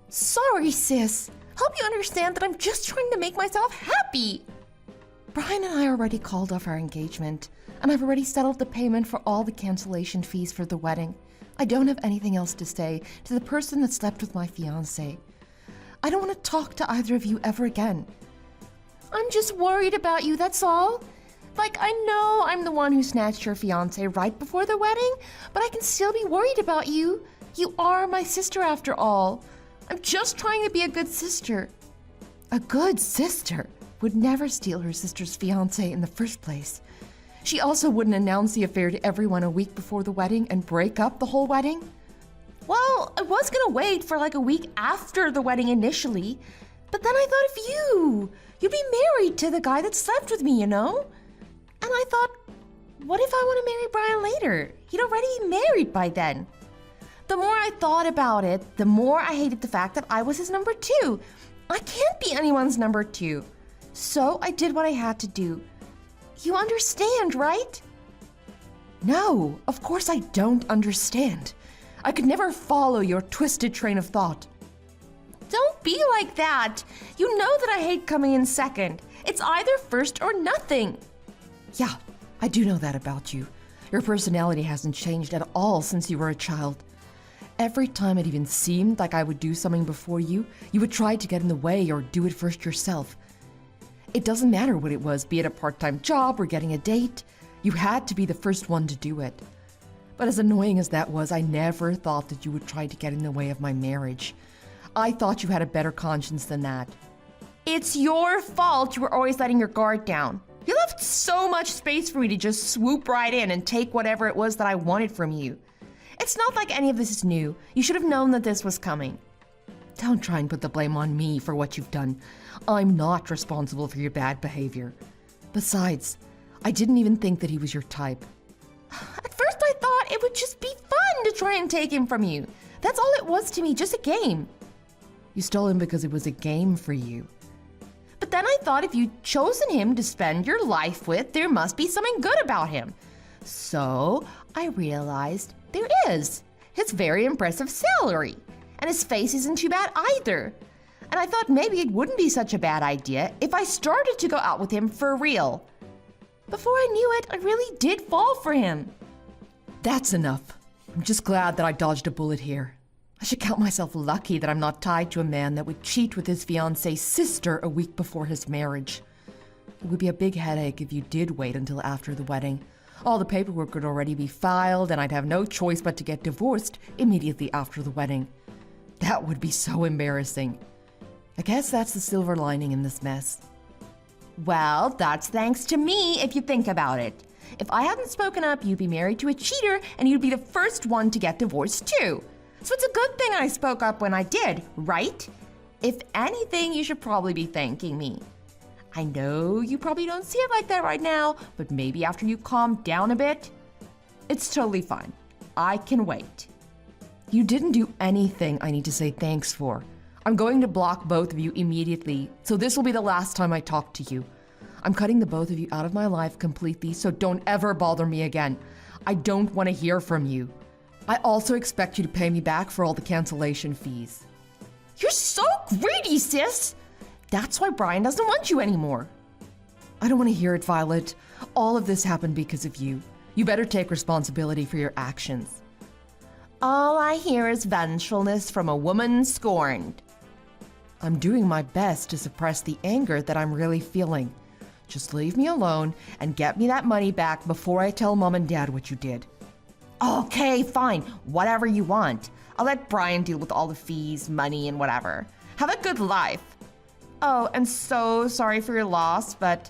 Sorry, sis. Hope you understand that I'm just trying to make myself happy. Brian and I already called off our engagement, and I've already settled the payment for all the cancellation fees for the wedding. I don't have anything else to say to the person that slept with my fiancé. I don't want to talk to either of you ever again. I'm just worried about you, that's all. Like, I know I'm the one who snatched your fiancé right before the wedding, but I can still be worried about you. You are my sister after all. I'm just trying to be a good sister. A good sister would never steal her sister's fiancé in the first place. She also wouldn't announce the affair to everyone a week before the wedding and break up the whole wedding. Well, I was gonna wait for like a week after the wedding initially, but then I thought of you. You'd be married to the guy that slept with me, you know? And I thought, what if I want to marry Brian later? He'd already be married by then. The more I thought about it, the more I hated the fact that I was his number two. I can't be anyone's number two. So I did what I had to do. You understand, right? No, of course I don't understand. I could never follow your twisted train of thought. Don't be like that. You know that I hate coming in second. It's either first or nothing. Yeah, I do know that about you. Your personality hasn't changed at all since you were a child. Every time it even seemed like I would do something before you, you would try to get in the way or do it first yourself. It doesn't matter what it was, be it a part-time job or getting a date, you had to be the first one to do it. But as annoying as that was, I never thought that you would try to get in the way of my marriage. I thought you had a better conscience than that. It's your fault you were always letting your guard down. You left so much space for me to just swoop right in and take whatever it was that I wanted from you. It's not like any of this is new. You should have known that this was coming. Don't try and put the blame on me for what you've done. I'm not responsible for your bad behavior. Besides, I didn't even think that he was your type. At first I thought it would just be fun to try and take him from you. That's all it was to me, just a game. You stole him because it was a game for you. But then I thought if you'd chosen him to spend your life with, there must be something good about him. So I realized there is. His very impressive salary. And his face isn't too bad either. And I thought maybe it wouldn't be such a bad idea if I started to go out with him for real. Before I knew it, I really did fall for him. That's enough. I'm just glad that I dodged a bullet here. I should count myself lucky that I'm not tied to a man that would cheat with his fiancée's sister a week before his marriage. It would be a big headache if you did wait until after the wedding. All the paperwork would already be filed and I'd have no choice but to get divorced immediately after the wedding. That would be so embarrassing. I guess that's the silver lining in this mess. Well, that's thanks to me if you think about it. If I hadn't spoken up, you'd be married to a cheater and you'd be the first one to get divorced too. So it's a good thing I spoke up when I did, right? If anything, you should probably be thanking me. I know you probably don't see it like that right now, but maybe after you calm down a bit. It's totally fine. I can wait. You didn't do anything I need to say thanks for. I'm going to block both of you immediately, so this will be the last time I talk to you. I'm cutting the both of you out of my life completely, so don't ever bother me again. I don't want to hear from you. I also expect you to pay me back for all the cancellation fees. You're so greedy, sis! That's why Brian doesn't want you anymore. I don't want to hear it, Violet. All of this happened because of you. You better take responsibility for your actions. All I hear is vengefulness from a woman scorned. I'm doing my best to suppress the anger that I'm really feeling. Just leave me alone and get me that money back before I tell Mom and Dad what you did. Okay, fine. Whatever you want. I'll let Brian deal with all the fees, money, and whatever. Have a good life. Oh, and so sorry for your loss, but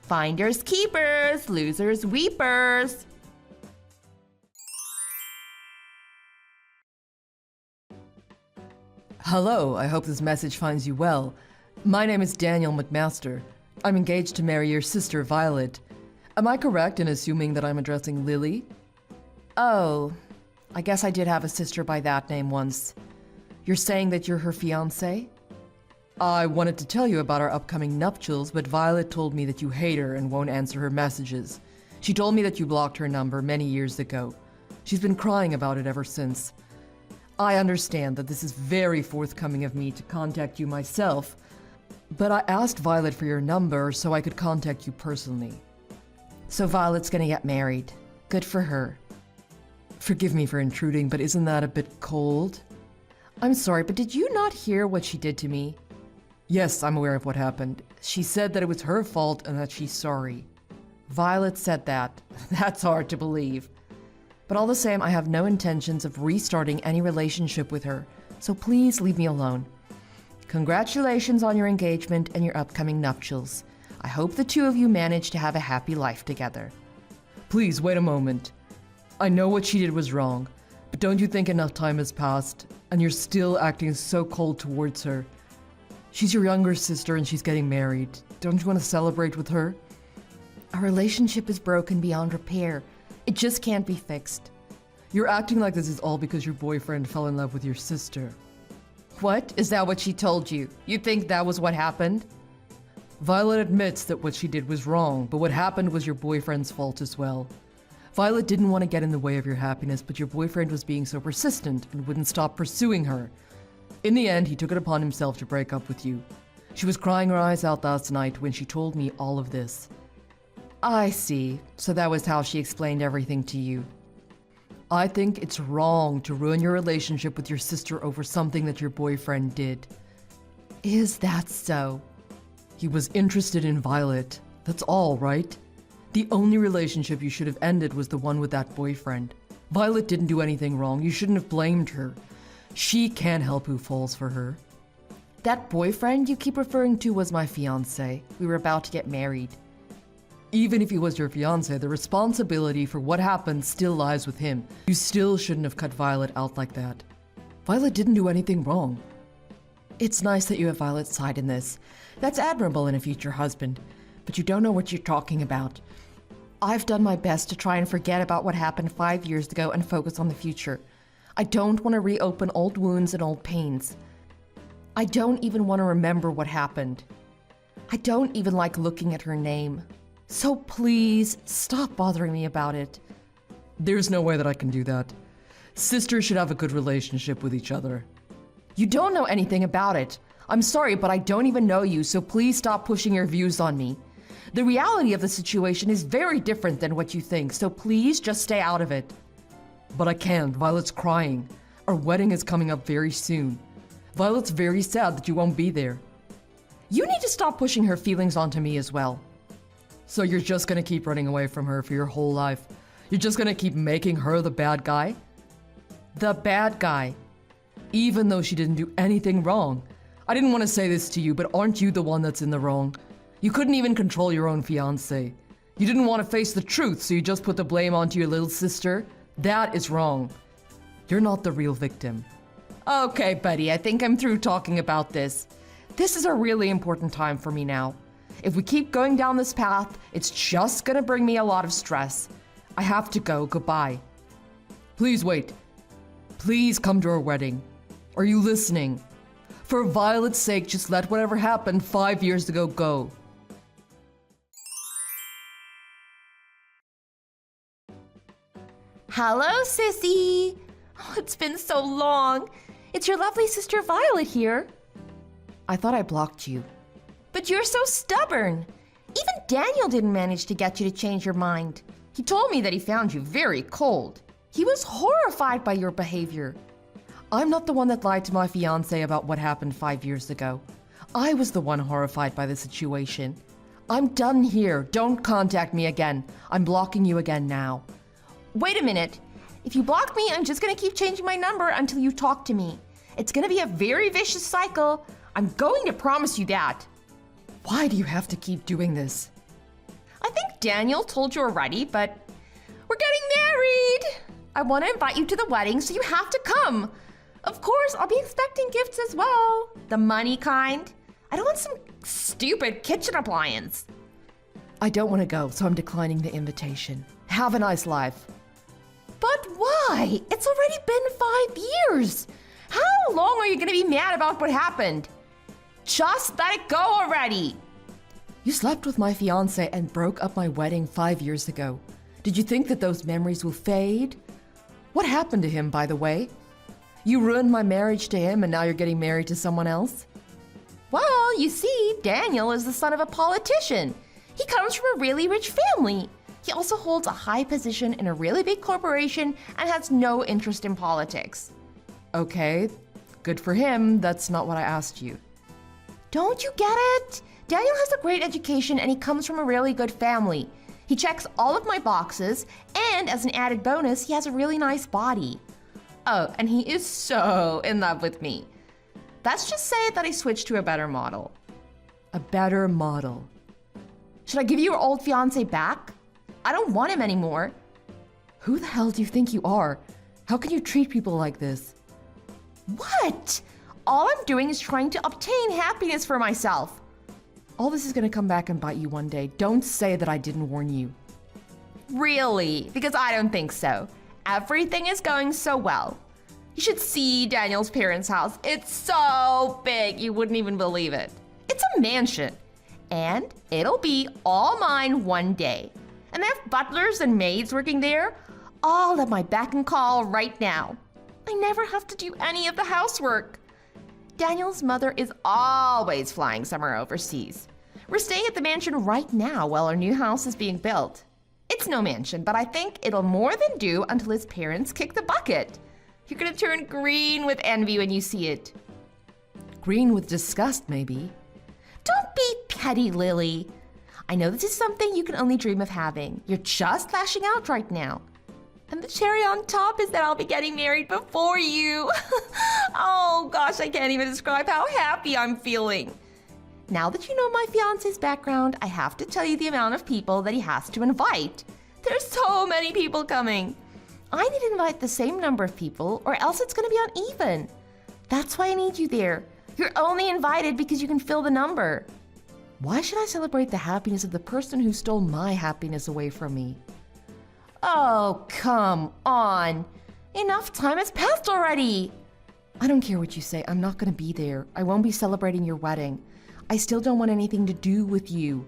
finders keepers, losers weepers. Hello, I hope this message finds you well. My name is Daniel McMaster. I'm engaged to marry your sister, Violet. Am I correct in assuming that I'm addressing Lily? Oh, I guess I did have a sister by that name once. You're saying that you're her fiancé? I wanted to tell you about our upcoming nuptials, but Violet told me that you hate her and won't answer her messages. She told me that you blocked her number many years ago. She's been crying about it ever since. I understand that this is very forthcoming of me to contact you myself, but I asked Violet for your number so I could contact you personally. So Violet's gonna get married. Good for her. Forgive me for intruding, but isn't that a bit cold? I'm sorry, but did you not hear what she did to me? Yes, I'm aware of what happened. She said that it was her fault and that she's sorry. Violet said that. That's hard to believe. But all the same, I have no intentions of restarting any relationship with her, so please leave me alone. Congratulations on your engagement and your upcoming nuptials. I hope the two of you manage to have a happy life together. Please, wait a moment. I know what she did was wrong, but don't you think enough time has passed, and you're still acting so cold towards her? She's your younger sister and she's getting married. Don't you want to celebrate with her? Our relationship is broken beyond repair. It just can't be fixed. You're acting like this is all because your boyfriend fell in love with your sister. What? Is that what she told you? You think that was what happened? Violet admits that what she did was wrong, but what happened was your boyfriend's fault as well. Violet didn't want to get in the way of your happiness, but your boyfriend was being so persistent and wouldn't stop pursuing her. In the end, he took it upon himself to break up with you. She was crying her eyes out last night when she told me all of this. I see. So that was how she explained everything to you. I think it's wrong to ruin your relationship with your sister over something that your boyfriend did. Is that so? He was interested in Violet. That's all, right? The only relationship you should have ended was the one with that boyfriend. Violet didn't do anything wrong. You shouldn't have blamed her. She can't help who falls for her. That boyfriend you keep referring to was my fiancé. We were about to get married. Even if he was your fiancé, the responsibility for what happened still lies with him. You still shouldn't have cut Violet out like that. Violet didn't do anything wrong. It's nice that you have Violet's side in this. That's admirable in a future husband. But you don't know what you're talking about. I've done my best to try and forget about what happened 5 years ago and focus on the future. I don't want to reopen old wounds and old pains. I don't even want to remember what happened. I don't even like looking at her name. So please, stop bothering me about it. There's no way that I can do that. Sisters should have a good relationship with each other. You don't know anything about it. I'm sorry, but I don't even know you, so please stop pushing your views on me. The reality of the situation is very different than what you think, so please just stay out of it. But I can't. Violet's crying. Our wedding is coming up very soon. Violet's very sad that you won't be there. You need to stop pushing her feelings onto me as well. So you're just gonna keep running away from her for your whole life? You're just gonna keep making her the bad guy? The bad guy. Even though she didn't do anything wrong. I didn't want to say this to you, but aren't you the one that's in the wrong? You couldn't even control your own fiancé. You didn't want to face the truth, so you just put the blame onto your little sister? That is wrong. You're not the real victim. Okay, buddy, I think I'm through talking about this. This is a really important time for me now. If we keep going down this path, it's just gonna bring me a lot of stress. I have to go. Goodbye. Please wait. Please come to our wedding. Are you listening? For Violet's sake, just let whatever happened 5 years ago go. Hello, sissy. Oh, it's been so long. It's your lovely sister Violet here. I thought I blocked you. But you're so stubborn. Even Daniel didn't manage to get you to change your mind. He told me that he found you very cold. He was horrified by your behavior. I'm not the one that lied to my fiancé about what happened 5 years ago. I was the one horrified by the situation. I'm done here. Don't contact me again. I'm blocking you again now. Wait a minute. If you block me, I'm just gonna keep changing my number until you talk to me. It's gonna be a very vicious cycle. I'm going to promise you that. Why do you have to keep doing this? I think Daniel told you already, but we're getting married. I want to invite you to the wedding, so you have to come. Of course, I'll be expecting gifts as well. The money kind. I don't want some stupid kitchen appliance. I don't want to go, so I'm declining the invitation. Have a nice life. But why? It's already been 5 years. How long are you going to be mad about what happened? Just let it go already. You slept with my fiancé and broke up my wedding 5 years ago. Did you think that those memories will fade? What happened to him, by the way? You ruined my marriage to him and now you're getting married to someone else? Well, you see, Daniel is the son of a politician. He comes from a really rich family. He also holds a high position in a really big corporation and has no interest in politics. Okay, good for him. That's not what I asked you. Don't you get it? Daniel has a great education and he comes from a really good family. He checks all of my boxes, and as an added bonus, he has a really nice body. Oh, and he is so in love with me. Let's just say that I switched to a better model. A better model. Should I give you your old fiancé back? I don't want him anymore. Who the hell do you think you are? How can you treat people like this? What? All I'm doing is trying to obtain happiness for myself. All this is gonna come back and bite you one day. Don't say that I didn't warn you. Really? Because I don't think so. Everything is going so well. You should see Daniel's parents' house. It's so big, you wouldn't even believe it. It's a mansion. And it'll be all mine one day. And they have butlers and maids working there, all at my beck and call right now. I never have to do any of the housework. Daniel's mother is always flying somewhere overseas. We're staying at the mansion right now while our new house is being built. It's no mansion, but I think it'll more than do until his parents kick the bucket. You're gonna turn green with envy when you see it. Green with disgust, maybe. Don't be petty, Lily. I know this is something you can only dream of having. You're just lashing out right now. And the cherry on top is that I'll be getting married before you. Oh gosh, I can't even describe how happy I'm feeling. Now that you know my fiance's background, I have to tell you the amount of people that he has to invite. There's so many people coming. I need to invite the same number of people or else it's gonna be uneven. That's why I need you there. You're only invited because you can fill the number. Why should I celebrate the happiness of the person who stole my happiness away from me? Oh, come on. Enough time has passed already. I don't care what you say. I'm not gonna be there. I won't be celebrating your wedding. I still don't want anything to do with you.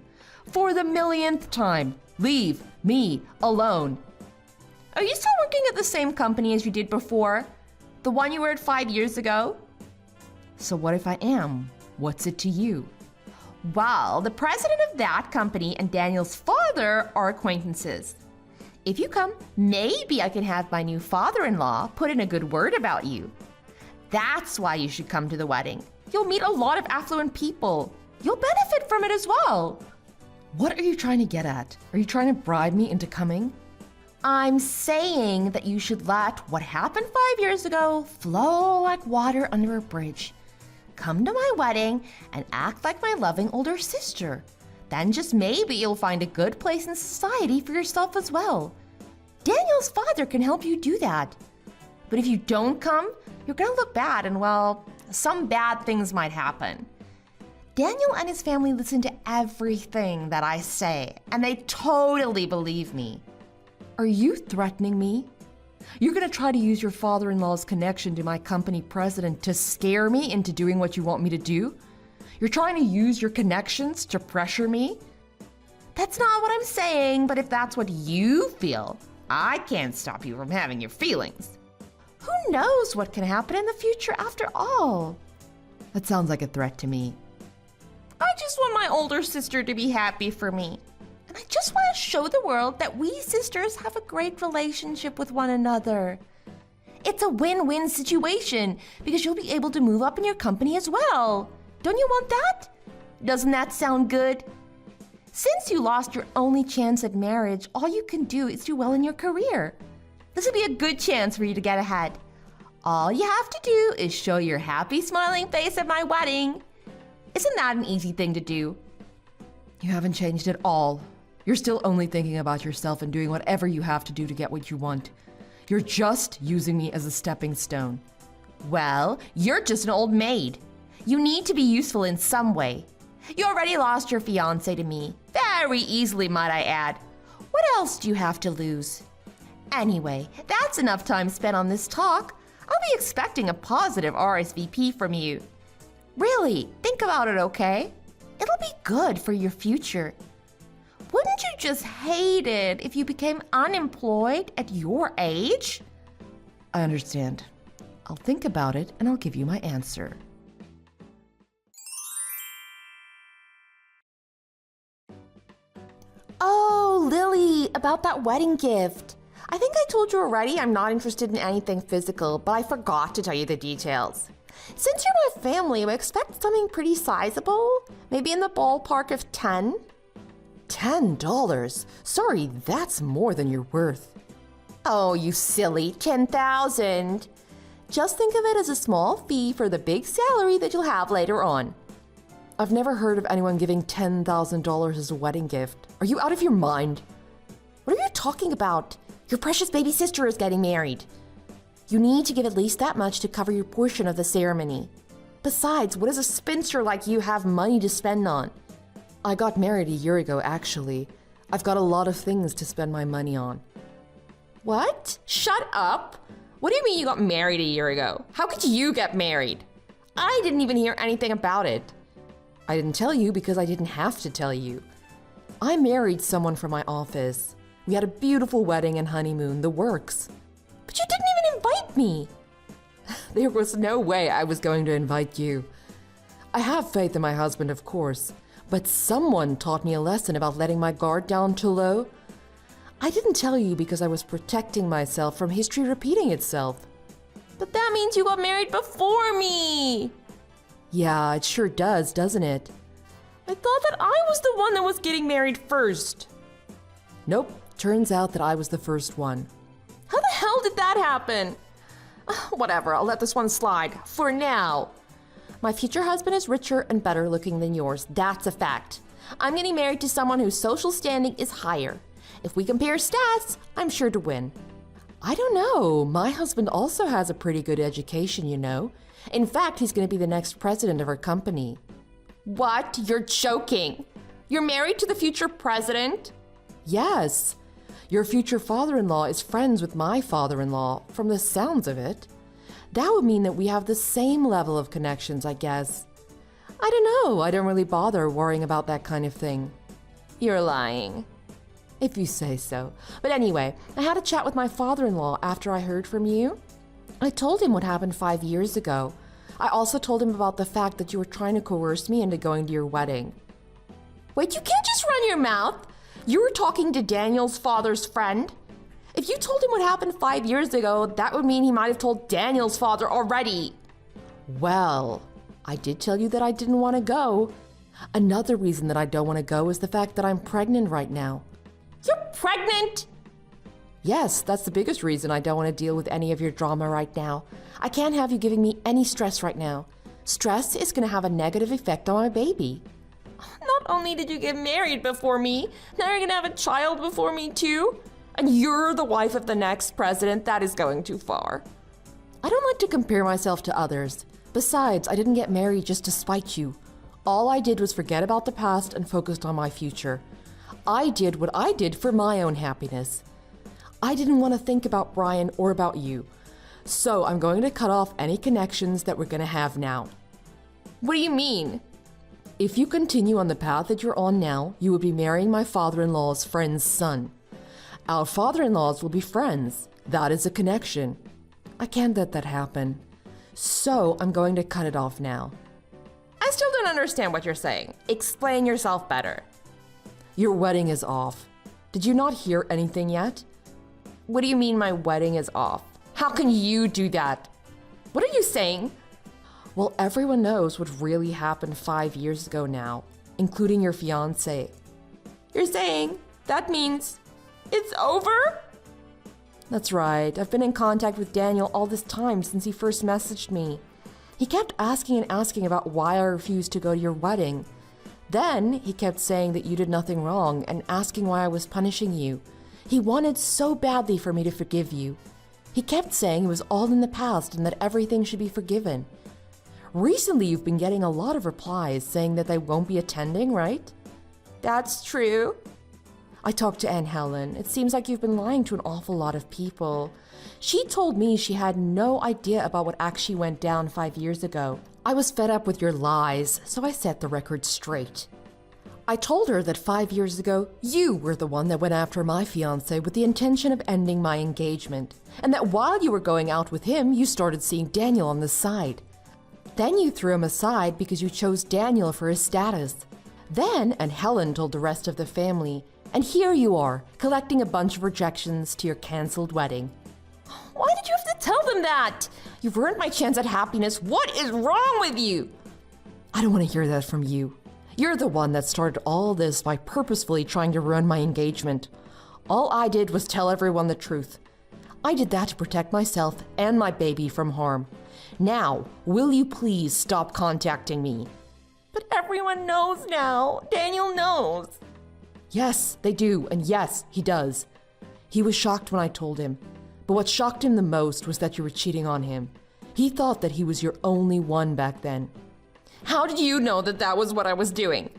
For the millionth time, leave me alone. Are you still working at the same company as you did before? The one you were at 5 years ago? So what if I am? What's it to you? Well, the president of that company and Daniel's father are acquaintances. If you come, maybe I can have my new father-in-law put in a good word about you. That's why you should come to the wedding. You'll meet a lot of affluent people. You'll benefit from it as well. What are you trying to get at? Are you trying to bribe me into coming? I'm saying that you should let what happened 5 years ago flow like water under a bridge. Come to my wedding and act like my loving older sister. Then just maybe you'll find a good place in society for yourself as well. Daniel's father can help you do that. But if you don't come, you're gonna look bad and, well, some bad things might happen. Daniel and his family listen to everything that I say, and they totally believe me. Are you threatening me? You're gonna try to use your father-in-law's connection to my company president to scare me into doing what you want me to do? You're trying to use your connections to pressure me? That's not what I'm saying, but if that's what you feel, I can't stop you from having your feelings. Who knows what can happen in the future after all? That sounds like a threat to me. I just want my older sister to be happy for me. And I just want to show the world that we sisters have a great relationship with one another. It's a win-win situation because you'll be able to move up in your company as well. Don't you want that? Doesn't that sound good? Since you lost your only chance at marriage, all you can do is do well in your career. This will be a good chance for you to get ahead. All you have to do is show your happy, smiling face at my wedding. Isn't that an easy thing to do? You haven't changed at all. You're still only thinking about yourself and doing whatever you have to do to get what you want. You're just using me as a stepping stone. Well, you're just an old maid. You need to be useful in some way. You already lost your fiancé to me. Very easily, might I add. What else do you have to lose? Anyway, that's enough time spent on this talk. I'll be expecting a positive RSVP from you. Really, think about it, okay? It'll be good for your future. Wouldn't you just hate it if you became unemployed at your age? I understand. I'll think about it and I'll give you my answer. Oh, Lily, about that wedding gift. I think I told you already I'm not interested in anything physical, but I forgot to tell you the details. Since you're my family, I expect something pretty sizable, maybe in the ballpark of 10. $10? Sorry, that's more than you're worth. Oh, you silly, 10,000. Just think of it as a small fee for the big salary that you'll have later on. I've never heard of anyone giving $10,000 as a wedding gift. Are you out of your mind? What are you talking about? Your precious baby sister is getting married. You need to give at least that much to cover your portion of the ceremony. Besides, what does a spinster like you have money to spend on? I got married a year ago, actually. I've got a lot of things to spend my money on. What? Shut up! What do you mean you got married a year ago? How could you get married? I didn't even hear anything about it. I didn't tell you because I didn't have to tell you. I married someone from my office. We had a beautiful wedding and honeymoon, the works. But you didn't even invite me. There was no way I was going to invite you. I have faith in my husband, of course, but someone taught me a lesson about letting my guard down too low. I didn't tell you because I was protecting myself from history repeating itself. But that means you got married before me. Yeah, it sure does, doesn't it? I thought that I was the one that was getting married first. Nope, turns out that I was the first one. How the hell did that happen? Whatever, I'll let this one slide. For now. My future husband is richer and better looking than yours. That's a fact. I'm getting married to someone whose social standing is higher. If we compare stats, I'm sure to win. I don't know. My husband also has a pretty good education, you know. In fact, he's going to be the next president of our company. What? You're joking. You're married to the future president? Yes. Your future father-in-law is friends with my father-in-law, from the sounds of it. That would mean that we have the same level of connections, I guess. I don't know. I don't really bother worrying about that kind of thing. You're lying. If you say so. But anyway, I had a chat with my father-in-law after I heard from you. I told him what happened 5 years ago. I also told him about the fact that you were trying to coerce me into going to your wedding. Wait, you can't just run your mouth. You were talking to Daniel's father's friend. If you told him what happened 5 years ago, that would mean he might have told Daniel's father already. Well, I did tell you that I didn't want to go. Another reason that I don't want to go is the fact that I'm pregnant right now. You're pregnant? Yes, that's the biggest reason I don't want to deal with any of your drama right now. I can't have you giving me any stress right now. Stress is going to have a negative effect on my baby. Not only did you get married before me, now you're going to have a child before me too? And you're the wife of the next president? That is going too far. I don't like to compare myself to others. Besides, I didn't get married just to spite you. All I did was forget about the past and focused on my future. I did what I did for my own happiness. I didn't want to think about Brian or about you. So I'm going to cut off any connections that we're going to have now. What do you mean? If you continue on the path that you're on now, you will be marrying my father-in-law's friend's son. Our father-in-laws will be friends. That is a connection. I can't let that happen. So I'm going to cut it off now. I still don't understand what you're saying. Explain yourself better. Your wedding is off. Did you not hear anything yet? What do you mean my wedding is off? How can you do that? What are you saying? Well, everyone knows what really happened 5 years ago now, including your fiancé. You're saying that means it's over? That's right. I've been in contact with Daniel all this time since he first messaged me. He kept asking and asking about why I refused to go to your wedding. Then he kept saying that you did nothing wrong and asking why I was punishing you. He wanted so badly for me to forgive you. He kept saying it was all in the past and that everything should be forgiven. Recently, you've been getting a lot of replies saying that they won't be attending, right? That's true. I talked to Aunt Helen. It seems like you've been lying to an awful lot of people. She told me she had no idea about what actually went down 5 years ago. I was fed up with your lies, so I set the record straight. I told her that 5 years ago, you were the one that went after my fiancé with the intention of ending my engagement, and that while you were going out with him, you started seeing Daniel on the side. Then you threw him aside because you chose Daniel for his status. Then, and Helen told the rest of the family, and here you are, collecting a bunch of rejections to your canceled wedding. Why did you have to tell them that? You've ruined my chance at happiness. What is wrong with you? I don't want to hear that from you. You're the one that started all this by purposefully trying to ruin my engagement. All I did was tell everyone the truth. I did that to protect myself and my baby from harm. Now, will you please stop contacting me? But everyone knows now. Daniel knows. Yes, they do, and yes, he does. He was shocked when I told him. But what shocked him the most was that you were cheating on him. He thought that he was your only one back then. How did you know that that was what I was doing?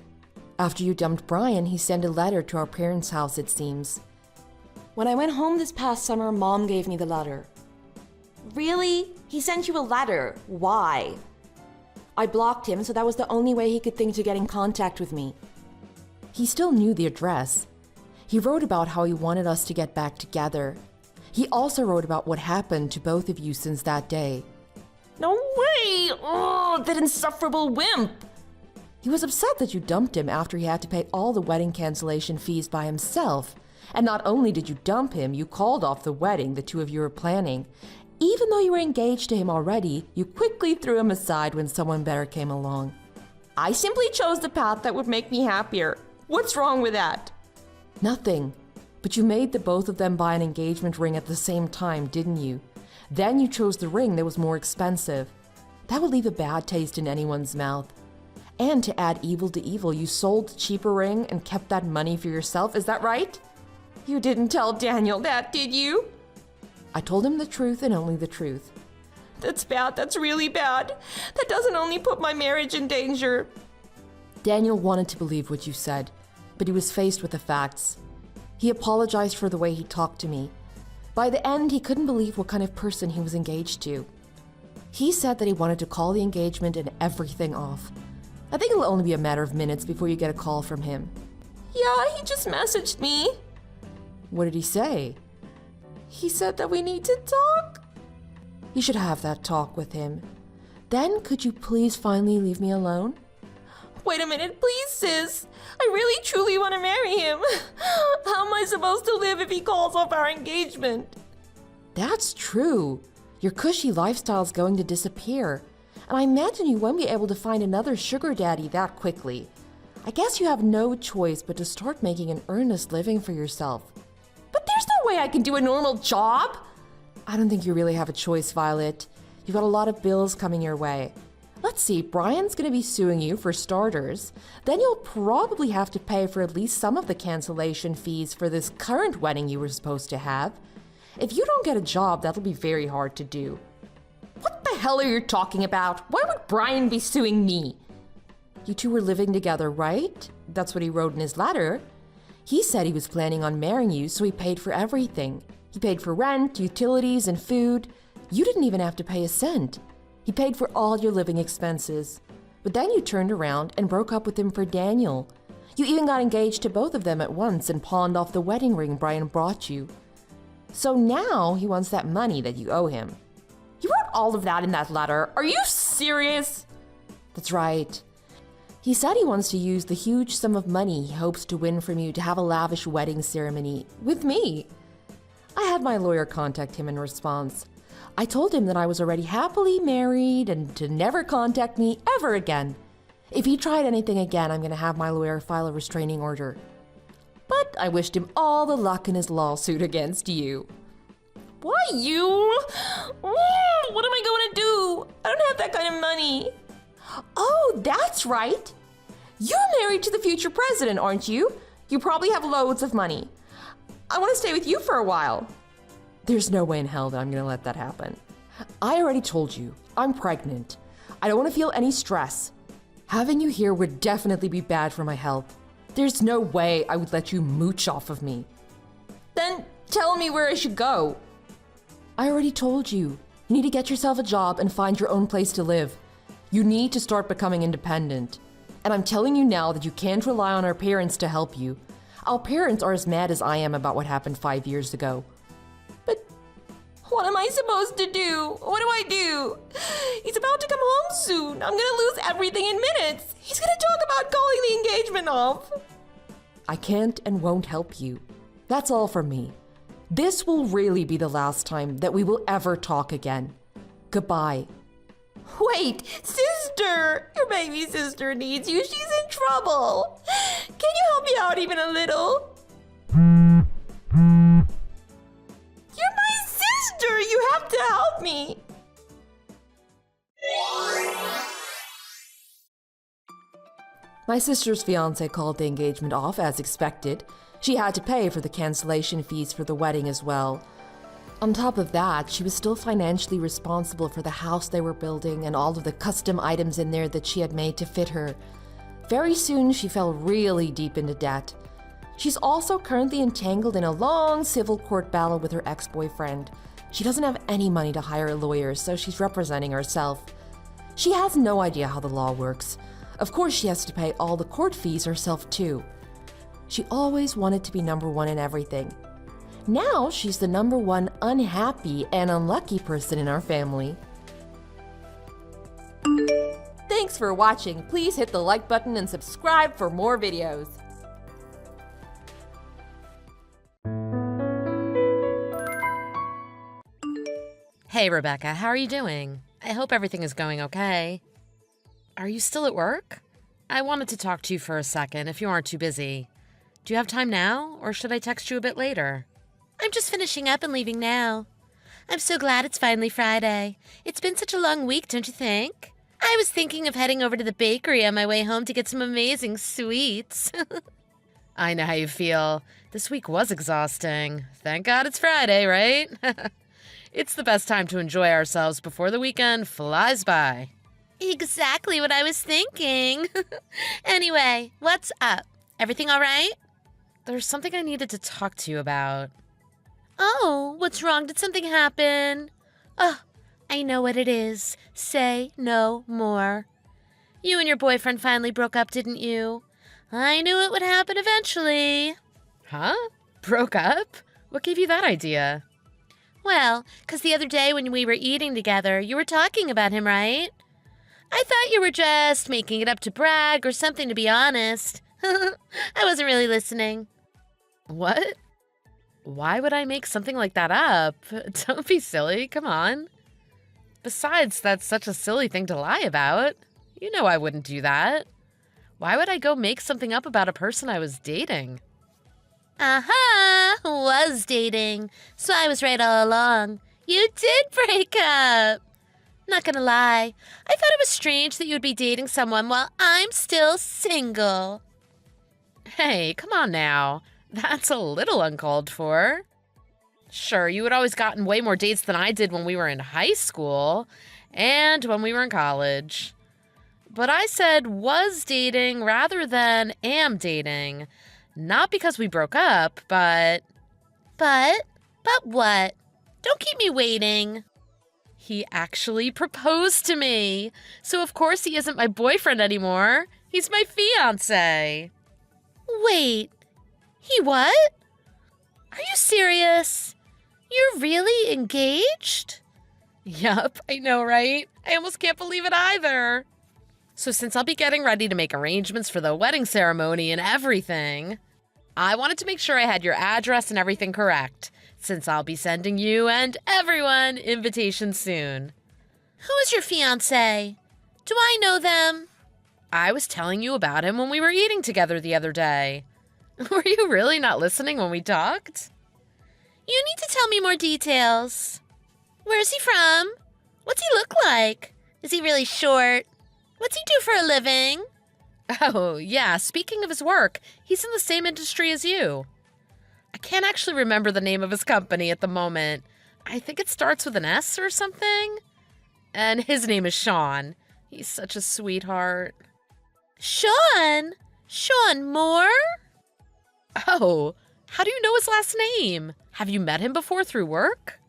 After you dumped Brian, he sent a letter to our parents' house, it seems. When I went home this past summer, Mom gave me the letter. Really? He sent you a letter. Why? I blocked him, so that was the only way he could think to get in contact with me. He still knew the address. He wrote about how he wanted us to get back together. He also wrote about what happened to both of you since that day. No way! Oh, that insufferable wimp! He was upset that you dumped him after he had to pay all the wedding cancellation fees by himself. And not only did you dump him, you called off the wedding the two of you were planning. Even though you were engaged to him already, you quickly threw him aside when someone better came along. I simply chose the path that would make me happier. What's wrong with that? Nothing. But you made the both of them buy an engagement ring at the same time, didn't you? Then you chose the ring that was more expensive. That would leave a bad taste in anyone's mouth. And to add evil to evil, you sold the cheaper ring and kept that money for yourself, is that right? You didn't tell Daniel that, did you? I told him the truth and only the truth. That's bad, that's really bad. That doesn't only put my marriage in danger. Daniel wanted to believe what you said, but he was faced with the facts. He apologized for the way he talked to me. By the end, he couldn't believe what kind of person he was engaged to. He said that he wanted to call the engagement and everything off. I think it'll only be a matter of minutes before you get a call from him. Yeah, he just messaged me. What did he say? He said that we need to talk. You should have that talk with him. Then could you please finally leave me alone? Wait a minute, please, sis. I really truly want to marry him. How am I supposed to live if he calls off our engagement? That's true. Your cushy lifestyle's going to disappear. And I imagine you won't be able to find another sugar daddy that quickly. I guess you have no choice but to start making an earnest living for yourself. But there's no way I can do a normal job. I don't think you really have a choice, Violet. You've got a lot of bills coming your way. Let's see, Brian's going to be suing you for starters. Then you'll probably have to pay for at least some of the cancellation fees for this current wedding you were supposed to have. If you don't get a job, that'll be very hard to do. What the hell are you talking about? Why would Brian be suing me? You two were living together, right? That's what he wrote in his letter. He said he was planning on marrying you, so he paid for everything. He paid for rent, utilities, and food. You didn't even have to pay a cent. He paid for all your living expenses. But then you turned around and broke up with him for Daniel. You even got engaged to both of them at once and pawned off the wedding ring Brian brought you. So now he wants that money that you owe him. You wrote all of that in that letter. Are you serious? That's right. He said he wants to use the huge sum of money he hopes to win from you to have a lavish wedding ceremony with me. I had my lawyer contact him in response. I told him that I was already happily married and to never contact me ever again. If he tried anything again, I'm going to have my lawyer file a restraining order. But I wished him all the luck in his lawsuit against you. Why you? What am I going to do? I don't have that kind of money. Oh, that's right. You're married to the future president, aren't you? You probably have loads of money. I want to stay with you for a while. There's no way in hell that I'm going to let that happen. I already told you, I'm pregnant. I don't want to feel any stress. Having you here would definitely be bad for my health. There's no way I would let you mooch off of me. Then tell me where I should go. I already told you. You need to get yourself a job and find your own place to live. You need to start becoming independent. And I'm telling you now that you can't rely on our parents to help you. Our parents are as mad as I am about what happened 5 years ago. But what am I supposed to do? What do I do? He's about to come home soon. I'm gonna lose everything in minutes. He's gonna talk about calling the engagement off. I can't and won't help you. That's all from me. This will really be the last time that we will ever talk again. Goodbye. Wait, sister! Your baby sister needs you. She's in trouble. Can you help me out even a little? You're my sister! You have to help me! My sister's fiance called the engagement off as expected. She had to pay for the cancellation fees for the wedding as well. On top of that, she was still financially responsible for the house they were building and all of the custom items in there that she had made to fit her. Very soon, she fell really deep into debt. She's also currently entangled in a long civil court battle with her ex-boyfriend. She doesn't have any money to hire a lawyer, so she's representing herself. She has no idea how the law works. Of course, she has to pay all the court fees herself too. She always wanted to be number one in everything. Now she's the number one unhappy and unlucky person in our family. Thanks for watching. Please hit the like button and subscribe for more videos. Hey, Rebecca, how are you doing? I hope everything is going okay. Are you still at work? I wanted to talk to you for a second if you aren't too busy. Do you have time now, or should I text you a bit later? I'm just finishing up and leaving now. I'm so glad it's finally Friday. It's been such a long week, don't you think? I was thinking of heading over to the bakery on my way home to get some amazing sweets. I know how you feel. This week was exhausting. Thank God it's Friday, right? It's the best time to enjoy ourselves before the weekend flies by. Exactly what I was thinking. Anyway, what's up? Everything all right? There's something I needed to talk to you about. Oh, what's wrong? Did something happen? Oh, I know what it is. Say no more. You and your boyfriend finally broke up, didn't you? I knew it would happen eventually. Huh? Broke up? What gave you that idea? Well, 'cause the other day when we were eating together, you were talking about him, right? I thought you were just making it up to brag or something, to be honest. I wasn't really listening. What? Why would I make something like that up? Don't be silly, come on. Besides, that's such a silly thing to lie about. You know I wouldn't do that. Why would I go make something up about a person I was dating? Was dating. So I was right all along. You did break up. Not gonna lie, I thought it was strange that you would be dating someone while I'm still single. Hey, come on now. That's a little uncalled for. Sure, you had always gotten way more dates than I did when we were in high school and when we were in college. But I said was dating rather than am dating. Not because we broke up, but... But what? Don't keep me waiting. He actually proposed to me. So of course he isn't my boyfriend anymore. He's my fiancé. Wait, he what? Are you serious? You're really engaged? Yup, I know, right? I almost can't believe it either. So since I'll be getting ready to make arrangements for the wedding ceremony and everything, I wanted to make sure I had your address and everything correct, since I'll be sending you and everyone invitations soon. Who is your fiancé? Do I know them? I was telling you about him when we were eating together the other day. Were you really not listening when we talked? You need to tell me more details. Where is he from? What's he look like? Is he really short? What's he do for a living? Oh, yeah, speaking of his work, he's in the same industry as you. I can't actually remember the name of his company at the moment. I think it starts with an S or something. And his name is Sean. He's such a sweetheart. Sean? Sean Moore? Oh, how do you know his last name? Have you met him before through work?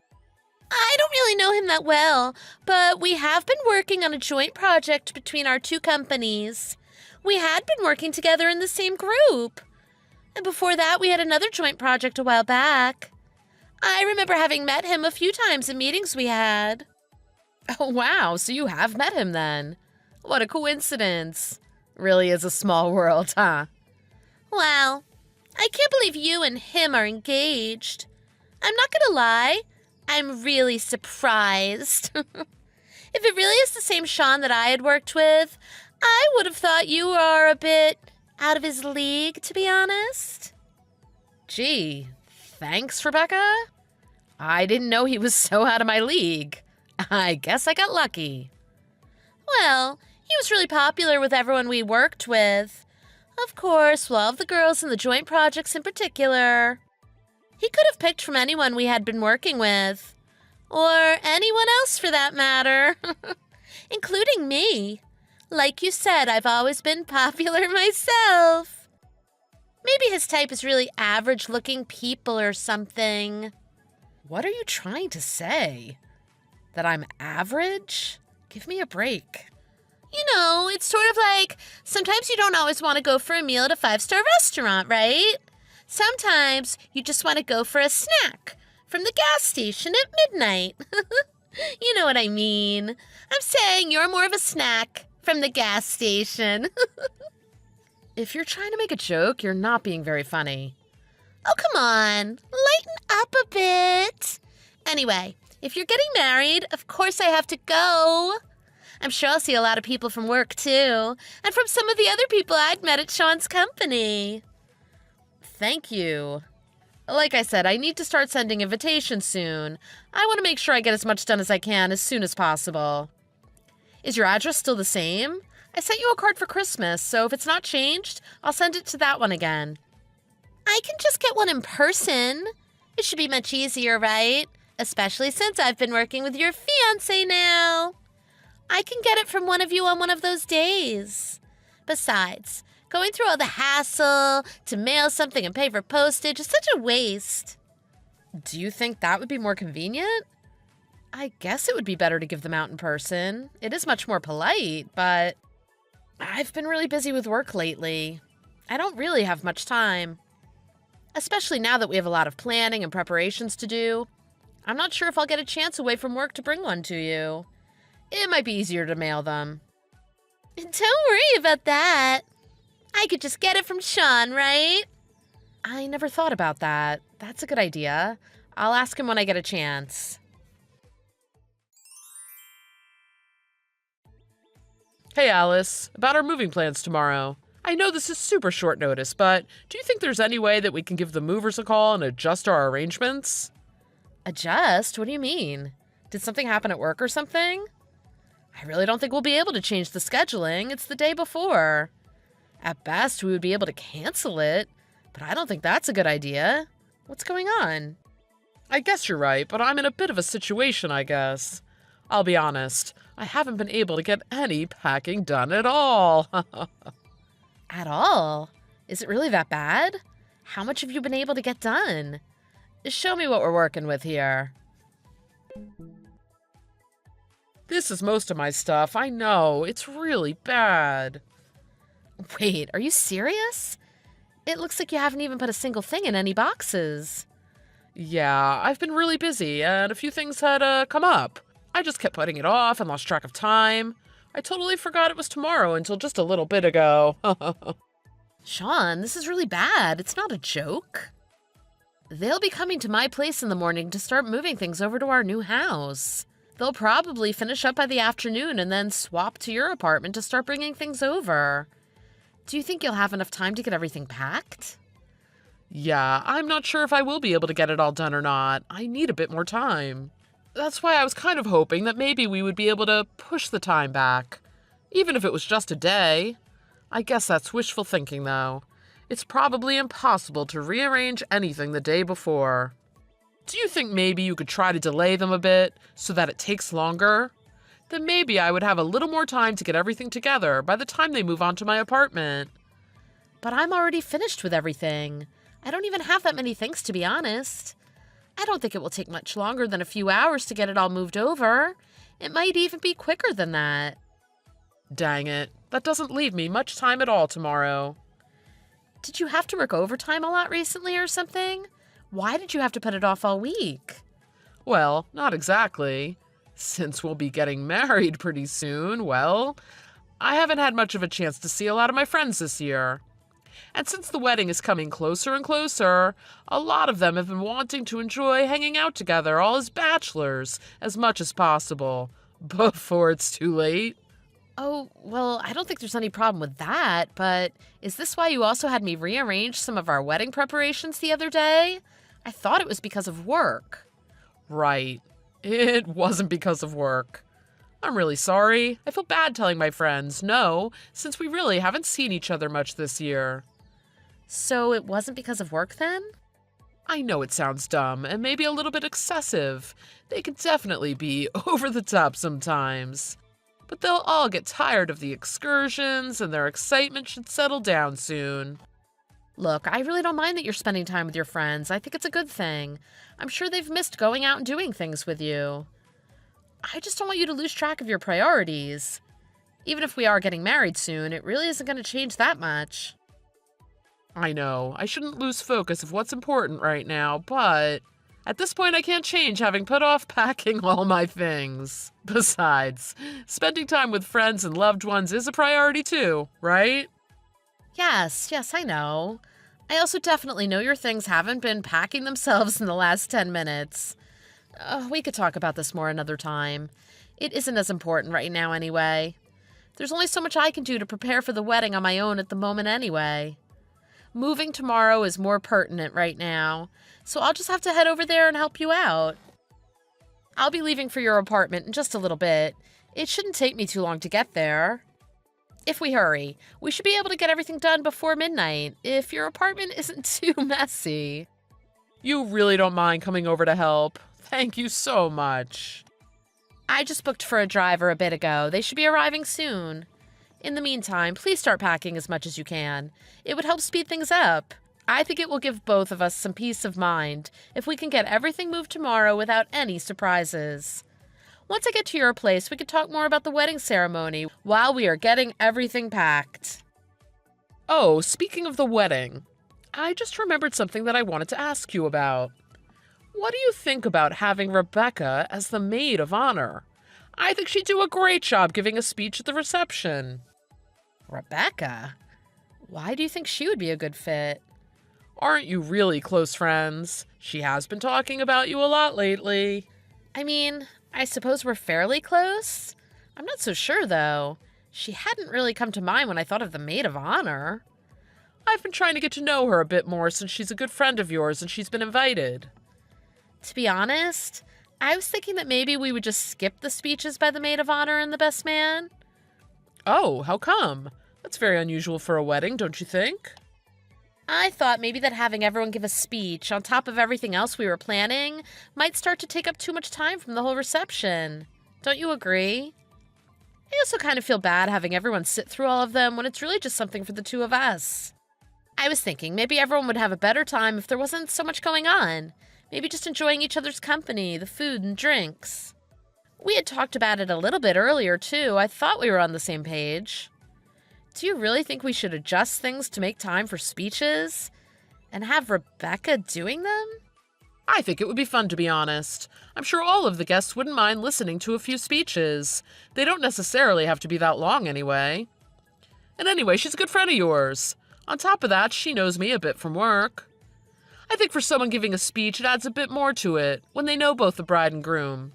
I don't really know him that well, but we have been working on a joint project between our two companies. We had been working together in the same group. And before that, we had another joint project a while back. I remember having met him a few times in meetings we had. Oh, wow, so you have met him then. What a coincidence. Really is a small world, huh? Well, I can't believe you and him are engaged. I'm not gonna lie, I'm really surprised. If it really is the same Sean that I had worked with, I would have thought you are a bit out of his league, to be honest. Gee, thanks, Rebecca. I didn't know he was so out of my league. I guess I got lucky. Well, he was really popular with everyone we worked with. Of course, well, of the girls in the joint projects in particular. He could have picked from anyone we had been working with. Or anyone else for that matter. Including me. Like you said, I've always been popular myself. Maybe his type is really average-looking people or something. What are you trying to say? That I'm average? Give me a break. You know, it's sort of like sometimes you don't always want to go for a meal at a 5-star restaurant, right? Sometimes you just want to go for a snack from the gas station at midnight. You know what I mean. I'm saying you're more of a snack from the gas station. If you're trying to make a joke, you're not being very funny. Oh, come on. Lighten up a bit. Anyway, if you're getting married, of course I have to go. I'm sure I'll see a lot of people from work, too. And from some of the other people I'd met at Sean's company. Thank you. Like I said, I need to start sending invitations soon. I want to make sure I get as much done as I can as soon as possible. Is your address still the same? I sent you a card for Christmas, so if it's not changed, I'll send it to that one again. I can just get one in person. It should be much easier, right? Especially since I've been working with your fiancé now. I can get it from one of you on one of those days. Besides, going through all the hassle to mail something and pay for postage is such a waste. Do you think that would be more convenient? I guess it would be better to give them out in person. It is much more polite, but I've been really busy with work lately. I don't really have much time. Especially now that we have a lot of planning and preparations to do. I'm not sure if I'll get a chance away from work to bring one to you. It might be easier to mail them. Don't worry about that. I could just get it from Sean, right? I never thought about that. That's a good idea. I'll ask him when I get a chance. Hey Alice, about our moving plans tomorrow. I know this is super short notice, but do you think there's any way that we can give the movers a call and adjust our arrangements? Adjust? What do you mean? Did something happen at work or something? I really don't think we'll be able to change the scheduling. It's the day before. At best, we would be able to cancel it, but I don't think that's a good idea. What's going on? I guess you're right, but I'm in a bit of a situation, I guess. I'll be honest, I haven't been able to get any packing done at all. At all? Is it really that bad? How much have you been able to get done? Show me what we're working with here. This is most of my stuff, I know. It's really bad. Wait, are you serious? It looks like you haven't even put a single thing in any boxes. Yeah, I've been really busy, and a few things had come up. I just kept putting it off and lost track of time. I totally forgot it was tomorrow until just a little bit ago. Sean, this is really bad. It's not a joke. They'll be coming to my place in the morning to start moving things over to our new house. They'll probably finish up by the afternoon and then swap to your apartment to start bringing things over. Do you think you'll have enough time to get everything packed? Yeah, I'm not sure if I will be able to get it all done or not. I need a bit more time. That's why I was kind of hoping that maybe we would be able to push the time back. Even if it was just a day. I guess that's wishful thinking, though. It's probably impossible to rearrange anything the day before. Do you think maybe you could try to delay them a bit so that it takes longer? Then maybe I would have a little more time to get everything together by the time they move on to my apartment. But I'm already finished with everything. I don't even have that many things, to be honest. I don't think it will take much longer than a few hours to get it all moved over. It might even be quicker than that. Dang it. That doesn't leave me much time at all tomorrow. Did you have to work overtime a lot recently or something? Why did you have to put it off all week? Well, not exactly. Since we'll be getting married pretty soon, well, I haven't had much of a chance to see a lot of my friends this year. And since the wedding is coming closer and closer, a lot of them have been wanting to enjoy hanging out together all as bachelors as much as possible, before it's too late. Oh, well, I don't think there's any problem with that, but is this why you also had me rearrange some of our wedding preparations the other day? I thought it was because of work. Right. It wasn't because of work. I'm really sorry. I feel bad telling my friends no, since we really haven't seen each other much this year. So it wasn't because of work then? I know it sounds dumb and maybe a little bit excessive. They can definitely be over the top sometimes. But they'll all get tired of the excursions and their excitement should settle down soon. Look, I really don't mind that you're spending time with your friends. I think it's a good thing. I'm sure they've missed going out and doing things with you. I just don't want you to lose track of your priorities. Even if we are getting married soon, it really isn't going to change that much. I know, I shouldn't lose focus of what's important right now, but at this point I can't change having put off packing all my things. Besides, spending time with friends and loved ones is a priority too, right? Yes, I know. I also definitely know your things haven't been packing themselves in the last 10 minutes. We could talk about this more another time. It isn't as important right now anyway. There's only so much I can do to prepare for the wedding on my own at the moment anyway. Moving tomorrow is more pertinent right now, so I'll just have to head over there and help you out. I'll be leaving for your apartment in just a little bit. It shouldn't take me too long to get there. If we hurry, we should be able to get everything done before midnight, if your apartment isn't too messy. You really don't mind coming over to help. Thank you so much. I just booked for a driver a bit ago. They should be arriving soon. In the meantime, please start packing as much as you can. It would help speed things up. I think it will give both of us some peace of mind if we can get everything moved tomorrow without any surprises. Once I get to your place, we could talk more about the wedding ceremony while we are getting everything packed. Oh, speaking of the wedding, I just remembered something that I wanted to ask you about. What do you think about having Rebecca as the maid of honor? I think she'd do a great job giving a speech at the reception. Rebecca? Why do you think she would be a good fit? Aren't you really close friends? She has been talking about you a lot lately. I mean, I suppose we're fairly close. I'm not so sure, though. She hadn't really come to mind when I thought of the maid of honor. I've been trying to get to know her a bit more since she's a good friend of yours and she's been invited. To be honest, I was thinking that maybe we would just skip the speeches by the maid of honor and the best man. Oh, how come? That's very unusual for a wedding, don't you think? I thought maybe that having everyone give a speech on top of everything else we were planning might start to take up too much time from the whole reception. Don't you agree? I also kind of feel bad having everyone sit through all of them when it's really just something for the two of us. I was thinking maybe everyone would have a better time if there wasn't so much going on. Maybe just enjoying each other's company, the food and drinks. We had talked about it a little bit earlier, too. I thought we were on the same page. Do you really think we should adjust things to make time for speeches? And have Rebecca doing them? I think it would be fun, to be honest. I'm sure all of the guests wouldn't mind listening to a few speeches. They don't necessarily have to be that long anyway. And anyway, she's a good friend of yours. On top of that, she knows me a bit from work. I think for someone giving a speech, it adds a bit more to it when they know both the bride and groom.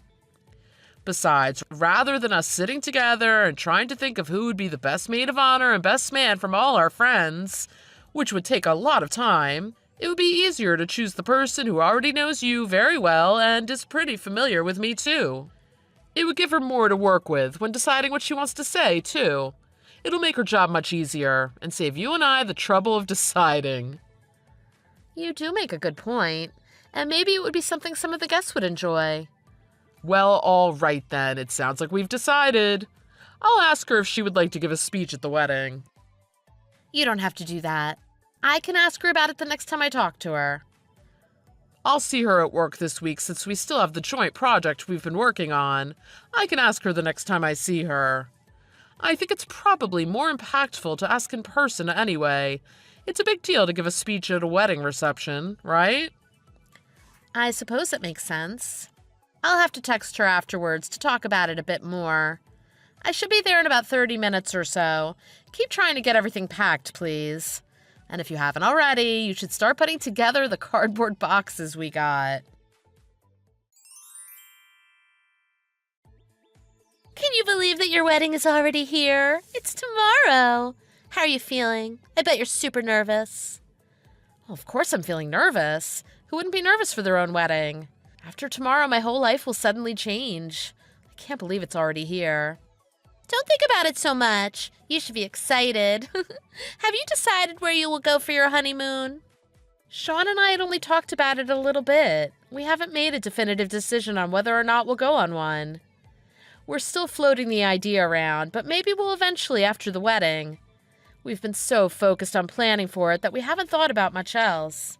Besides, rather than us sitting together and trying to think of who would be the best maid of honor and best man from all our friends, which would take a lot of time, it would be easier to choose the person who already knows you very well and is pretty familiar with me too. It would give her more to work with when deciding what she wants to say too. It'll make her job much easier and save you and I the trouble of deciding. You do make a good point, and maybe it would be something some of the guests would enjoy. Well, all right then. It sounds like we've decided. I'll ask her if she would like to give a speech at the wedding. You don't have to do that. I can ask her about it the next time I talk to her. I'll see her at work this week since we still have the joint project we've been working on. I can ask her the next time I see her. I think it's probably more impactful to ask in person anyway. It's a big deal to give a speech at a wedding reception, right? I suppose that makes sense. I'll have to text her afterwards to talk about it a bit more. I should be there in about 30 minutes or so. Keep trying to get everything packed, please. And if you haven't already, you should start putting together the cardboard boxes we got. Can you believe that your wedding is already here? It's tomorrow. How are you feeling? I bet you're super nervous. Well, of course I'm feeling nervous. Who wouldn't be nervous for their own wedding? After tomorrow, my whole life will suddenly change. I can't believe it's already here. Don't think about it so much. You should be excited. Have you decided where you will go for your honeymoon? Sean and I had only talked about it a little bit. We haven't made a definitive decision on whether or not we'll go on one. We're still floating the idea around, but maybe we'll eventually after the wedding. We've been so focused on planning for it that we haven't thought about much else.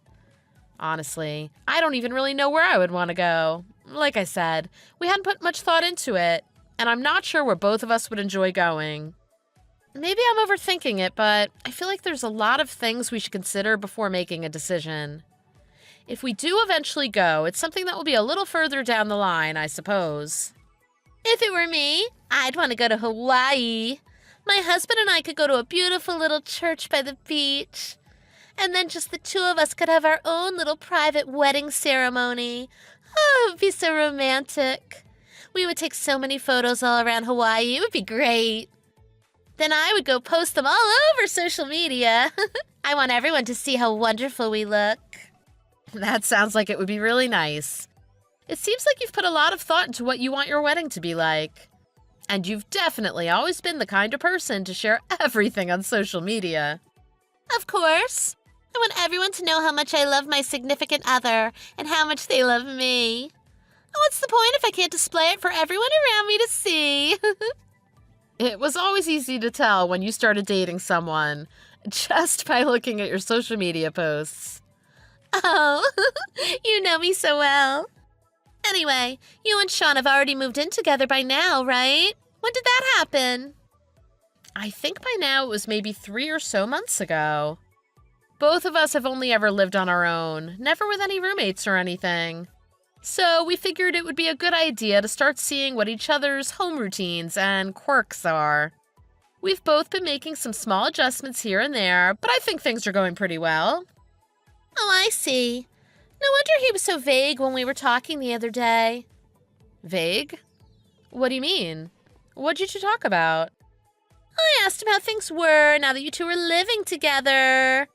Honestly, I don't even really know where I would want to go. Like I said, we hadn't put much thought into it, and I'm not sure where both of us would enjoy going. Maybe I'm overthinking it, but I feel like there's a lot of things we should consider before making a decision. If we do eventually go, it's something that will be a little further down the line, I suppose. If it were me, I'd want to go to Hawaii. My husband and I could go to a beautiful little church by the beach. And then just the two of us could have our own little private wedding ceremony. Oh, it would be so romantic. We would take so many photos all around Hawaii. It would be great. Then I would go post them all over social media. I want everyone to see how wonderful we look. That sounds like it would be really nice. It seems like you've put a lot of thought into what you want your wedding to be like. And you've definitely always been the kind of person to share everything on social media. Of course. I want everyone to know how much I love my significant other and how much they love me. What's the point if I can't display it for everyone around me to see? It was always easy to tell when you started dating someone, just by looking at your social media posts. Oh, you know me so well. Anyway, you and Sean have already moved in together by now, right? When did that happen? I think by now it was maybe 3 or so months ago. Both of us have only ever lived on our own, never with any roommates or anything. So we figured it would be a good idea to start seeing what each other's home routines and quirks are. We've both been making some small adjustments here and there, but I think things are going pretty well. Oh, I see. No wonder he was so vague when we were talking the other day. Vague? What do you mean? What'd you two talk about? I asked him how things were now that you two were living together.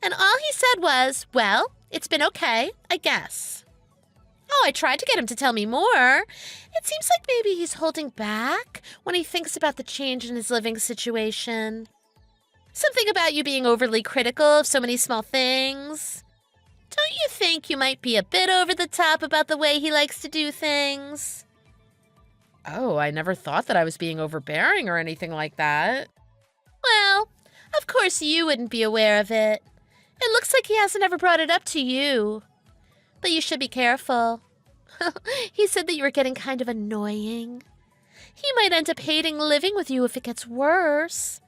And all he said was, well, it's been okay, I guess. Oh, I tried to get him to tell me more. It seems like maybe he's holding back when he thinks about the change in his living situation. Something about you being overly critical of so many small things. Don't you think you might be a bit over the top about the way he likes to do things? Oh, I never thought that I was being overbearing or anything like that. Well, of course you wouldn't be aware of it. It looks like he hasn't ever brought it up to you. But you should be careful. He said that you were getting kind of annoying. He might end up hating living with you if it gets worse.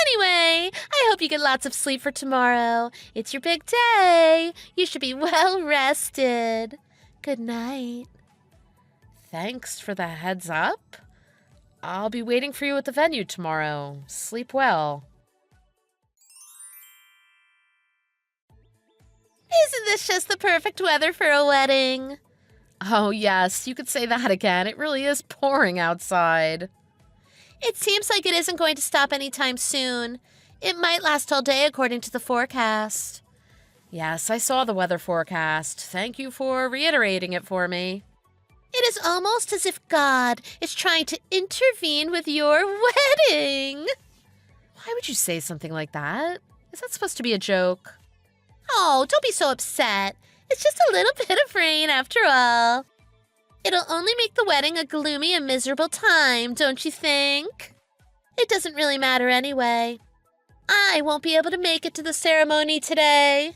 Anyway, I hope you get lots of sleep for tomorrow. It's your big day. You should be well rested. Good night. Thanks for the heads up. I'll be waiting for you at the venue tomorrow. Sleep well. Isn't this just the perfect weather for a wedding? Oh, yes, you could say that again. It really is pouring outside. It seems like it isn't going to stop anytime soon. It might last all day according to the forecast. Yes, I saw the weather forecast. Thank you for reiterating it for me. It is almost as if God is trying to intervene with your wedding. Why would you say something like that? Is that supposed to be a joke? Oh, don't be so upset. It's just a little bit of rain after all. It'll only make the wedding a gloomy and miserable time, don't you think? It doesn't really matter anyway. I won't be able to make it to the ceremony today.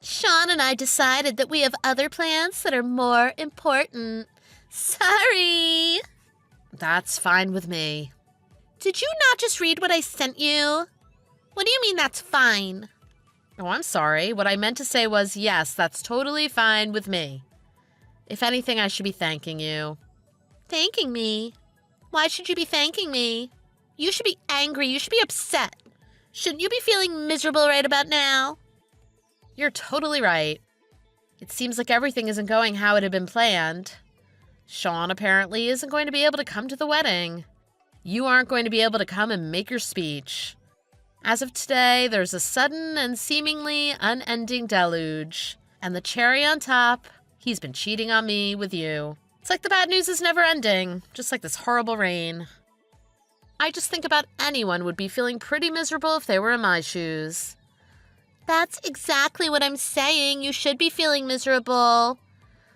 Sean and I decided that we have other plans that are more important. Sorry. That's fine with me. Did you not just read what I sent you? What do you mean that's fine? Oh, I'm sorry. What I meant to say was, yes, that's totally fine with me. If anything, I should be thanking you. Thanking me? Why should you be thanking me? You should be angry. You should be upset. Shouldn't you be feeling miserable right about now? You're totally right. It seems like everything isn't going how it had been planned. Sean apparently isn't going to be able to come to the wedding. You aren't going to be able to come and make your speech. As of today, there's a sudden and seemingly unending deluge. And the cherry on top, he's been cheating on me with you. It's like the bad news is never ending, just like this horrible rain. I just think about anyone would be feeling pretty miserable if they were in my shoes. That's exactly what I'm saying. You should be feeling miserable.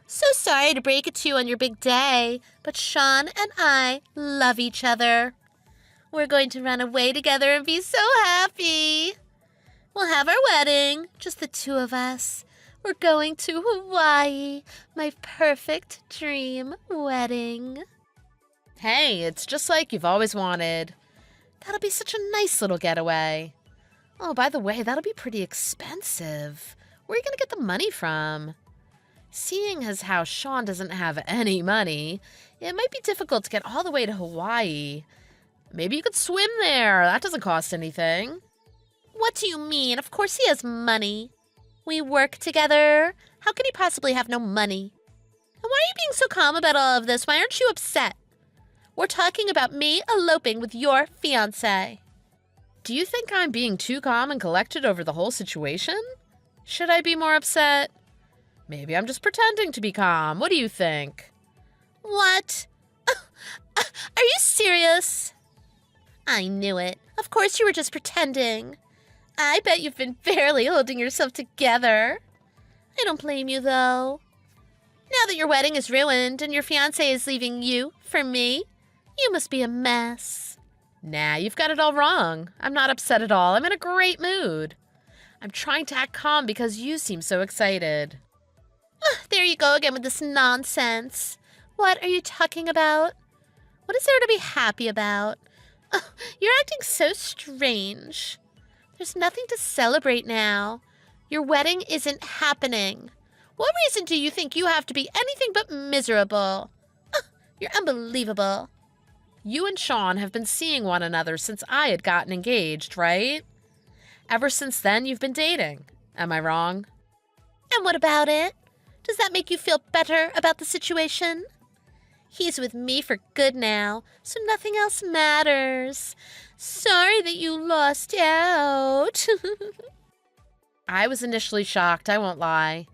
So sorry to break it to you on your big day, but Sean and I love each other. We're going to run away together and be so happy. We'll have our wedding, just the two of us. We're going to Hawaii, my perfect dream wedding. Hey, it's just like you've always wanted. That'll be such a nice little getaway. Oh, by the way, that'll be pretty expensive. Where are you going to get the money from? Seeing as how Sean doesn't have any money, it might be difficult to get all the way to Hawaii. Maybe you could swim there. That doesn't cost anything. What do you mean? Of course he has money. We work together. How can he possibly have no money? And why are you being so calm about all of this? Why aren't you upset? We're talking about me eloping with your fiancé. Do you think I'm being too calm and collected over the whole situation? Should I be more upset? Maybe I'm just pretending to be calm. What do you think? What? Are you serious? I knew it. Of course you were just pretending. I bet you've been barely holding yourself together. I don't blame you, though. Now that your wedding is ruined and your fiancé is leaving you for me, you must be a mess. Nah, you've got it all wrong. I'm not upset at all. I'm in a great mood. I'm trying to act calm because you seem so excited. There you go again with this nonsense. What are you talking about? What is there to be happy about? You're acting so strange. There's nothing to celebrate now. Your wedding isn't happening. What reason do you think you have to be anything but miserable? You're unbelievable. You and Sean have been seeing one another since I had gotten engaged, right? Ever since then, you've been dating. Am I wrong? And what about it? Does that make you feel better about the situation? He's with me for good now, so nothing else matters. Sorry that you lost out. I was initially shocked, I won't lie.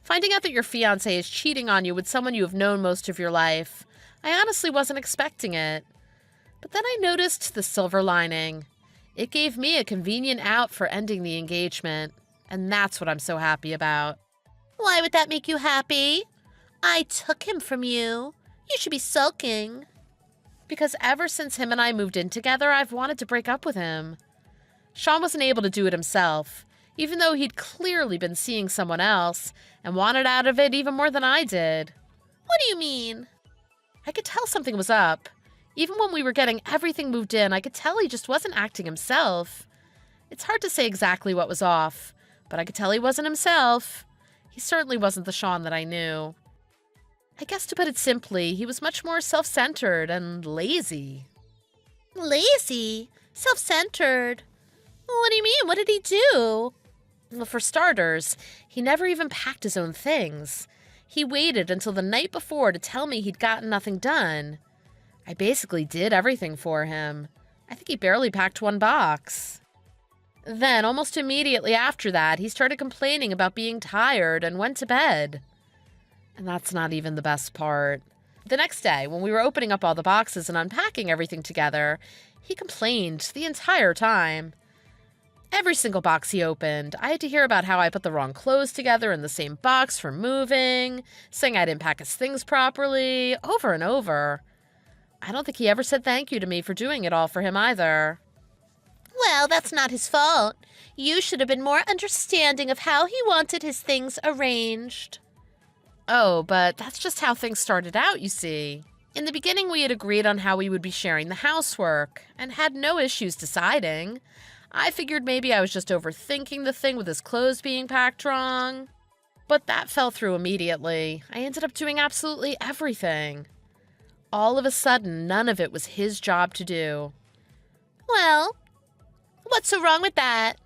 Finding out that your fiancé is cheating on you with someone you have known most of your life, I honestly wasn't expecting it. But then I noticed the silver lining. It gave me a convenient out for ending the engagement, and that's what I'm so happy about. Why would that make you happy? I took him from you. You should be sulking. Because ever since him and I moved in together, I've wanted to break up with him. Sean wasn't able to do it himself, even though he'd clearly been seeing someone else and wanted out of it even more than I did. What do you mean? I could tell something was up. Even when we were getting everything moved in, I could tell he just wasn't acting himself. It's hard to say exactly what was off, but I could tell he wasn't himself. He certainly wasn't the Sean that I knew. I guess to put it simply, he was much more self-centered and lazy. Lazy? Self-centered? What do you mean? What did he do? Well, for starters, he never even packed his own things. He waited until the night before to tell me he'd gotten nothing done. I basically did everything for him. I think he barely packed one box. Then, almost immediately after that, he started complaining about being tired and went to bed. And that's not even the best part. The next day, when we were opening up all the boxes and unpacking everything together, he complained the entire time. Every single box he opened, I had to hear about how I put the wrong clothes together in the same box for moving, saying I didn't pack his things properly, over and over. I don't think he ever said thank you to me for doing it all for him either. Well, that's not his fault. You should have been more understanding of how he wanted his things arranged. Oh, but that's just how things started out, you see. In the beginning, we had agreed on how we would be sharing the housework and had no issues deciding. I figured maybe I was just overthinking the thing with his clothes being packed wrong. But that fell through immediately. I ended up doing absolutely everything. All of a sudden, none of it was his job to do. Well, what's so wrong with that?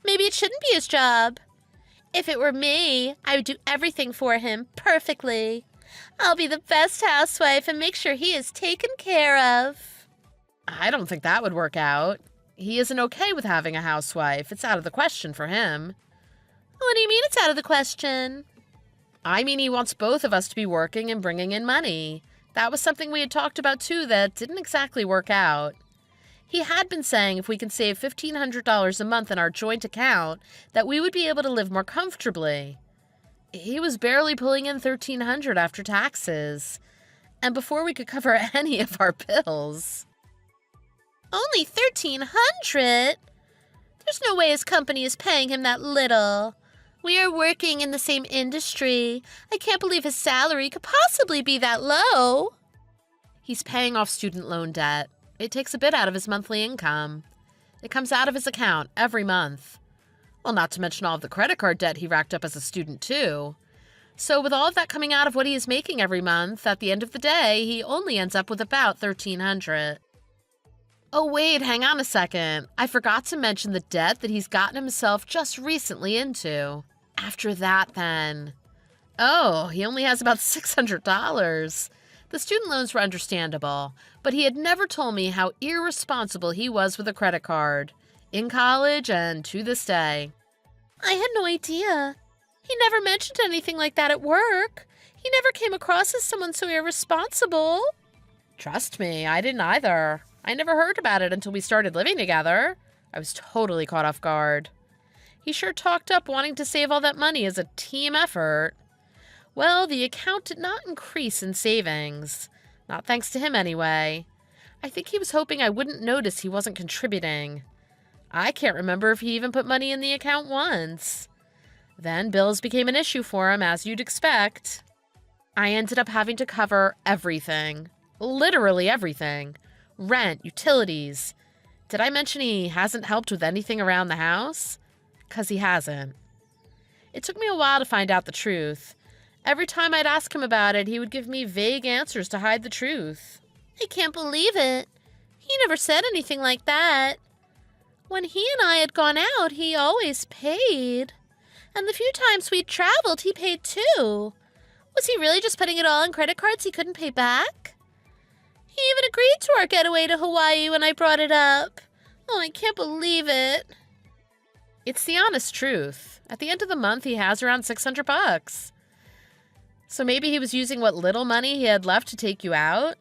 Maybe it shouldn't be his job. If it were me, I would do everything for him perfectly. I'll be the best housewife and make sure he is taken care of. I don't think that would work out. He isn't okay with having a housewife. It's out of the question for him. What do you mean it's out of the question? I mean, he wants both of us to be working and bringing in money. That was something we had talked about too that didn't exactly work out. He had been saying if we can save $1,500 a month in our joint account, that we would be able to live more comfortably. He was barely pulling in $1,300 after taxes, and before we could cover any of our bills. Only $1,300? There's no way his company is paying him that little. We are working in the same industry. I can't believe his salary could possibly be that low. He's paying off student loan debt. It takes a bit out of his monthly income. It comes out of his account every month. Well, not to mention all of the credit card debt he racked up as a student, too. So with all of that coming out of what he is making every month, at the end of the day, he only ends up with about $1,300. Oh, wait, hang on a second. I forgot to mention the debt that he's gotten himself just recently into. After that, then. Oh, he only has about $600. The student loans were understandable, but he had never told me how irresponsible he was with a credit card. In college and to this day. I had no idea. He never mentioned anything like that at work. He never came across as someone so irresponsible. Trust me, I didn't either. I never heard about it until we started living together. I was totally caught off guard. He sure talked up wanting to save all that money as a team effort. Well, the account did not increase in savings. Not thanks to him, anyway. I think he was hoping I wouldn't notice he wasn't contributing. I can't remember if he even put money in the account once. Then bills became an issue for him, as you'd expect. I ended up having to cover everything. Literally everything. Rent, utilities. Did I mention he hasn't helped with anything around the house? 'Cause he hasn't. It took me a while to find out the truth. Every time I'd ask him about it, he would give me vague answers to hide the truth. I can't believe it. He never said anything like that. When he and I had gone out, he always paid. And the few times we'd traveled, he paid too. Was he really just putting it all on credit cards he couldn't pay back? He even agreed to our getaway to Hawaii when I brought it up. Oh, I can't believe it. It's the honest truth. At the end of the month, he has around $600. So maybe he was using what little money he had left to take you out?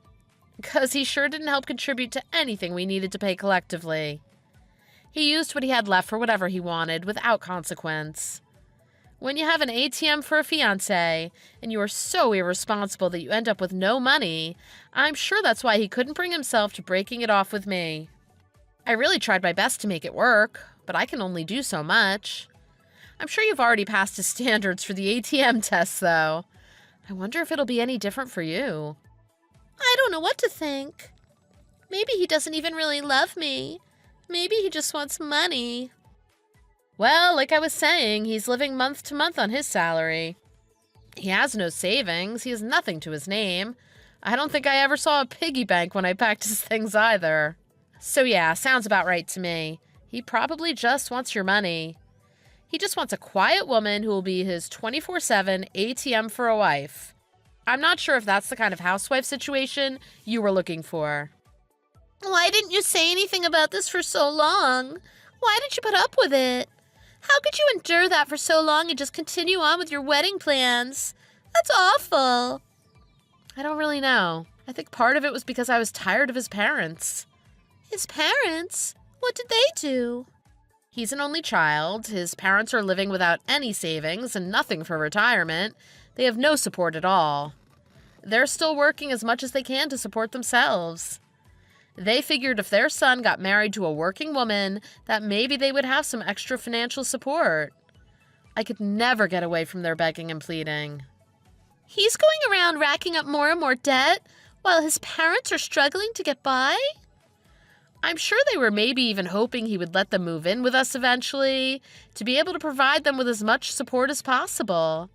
'Cause he sure didn't help contribute to anything we needed to pay collectively. He used what he had left for whatever he wanted, without consequence. When you have an ATM for a fiancé, and you are so irresponsible that you end up with no money, I'm sure that's why he couldn't bring himself to breaking it off with me. I really tried my best to make it work, but I can only do so much. I'm sure you've already passed his standards for the ATM test, though. I wonder if it'll be any different for you. I don't know what to think. Maybe he doesn't even really love me. Maybe he just wants money. Well, like I was saying, he's living month to month on his salary. He has no savings. He has nothing to his name. I don't think I ever saw a piggy bank when I packed his things either. So yeah, sounds about right to me. He probably just wants your money. He just wants a quiet woman who will be his 24/7 ATM for a wife. I'm not sure if that's the kind of housewife situation you were looking for. Why didn't you say anything about this for so long? Why did you put up with it? How could you endure that for so long and just continue on with your wedding plans? That's awful. I don't really know. I think part of it was because I was tired of his parents. His parents? What did they do? He's an only child. His parents are living without any savings and nothing for retirement. They have no support at all. They're still working as much as they can to support themselves. They figured if their son got married to a working woman, that maybe they would have some extra financial support. I could never get away from their begging and pleading. He's going around racking up more and more debt. while his parents are struggling to get by? I'm sure they were maybe even hoping he would let them move in with us eventually, to be able to provide them with as much support as possible.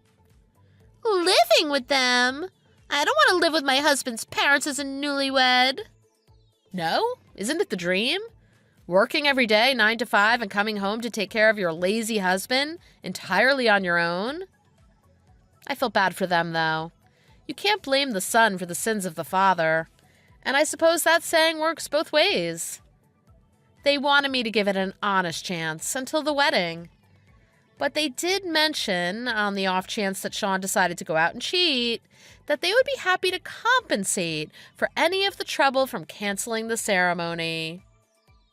Living with them? I don't want to live with my husband's parents as a newlywed. No? Isn't it the dream? Working every day, 9 to 5, and coming home to take care of your lazy husband entirely on your own? I felt bad for them, though. You can't blame the son for the sins of the father. And I suppose that saying works both ways. They wanted me to give it an honest chance until the wedding. But they did mention, on the off chance that Sean decided to go out and cheat, that they would be happy to compensate for any of the trouble from canceling the ceremony.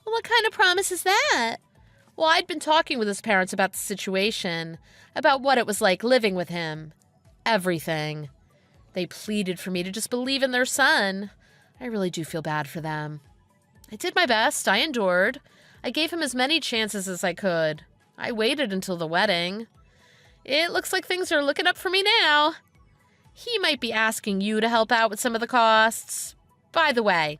What kind of promise is that? Well, I'd been talking with his parents about the situation, about what it was like living with him. Everything. They pleaded for me to just believe in their son. I really do feel bad for them. I did my best. I endured. I gave him as many chances as I could. I waited until the wedding. It looks like things are looking up for me now. He might be asking you to help out with some of the costs. By the way,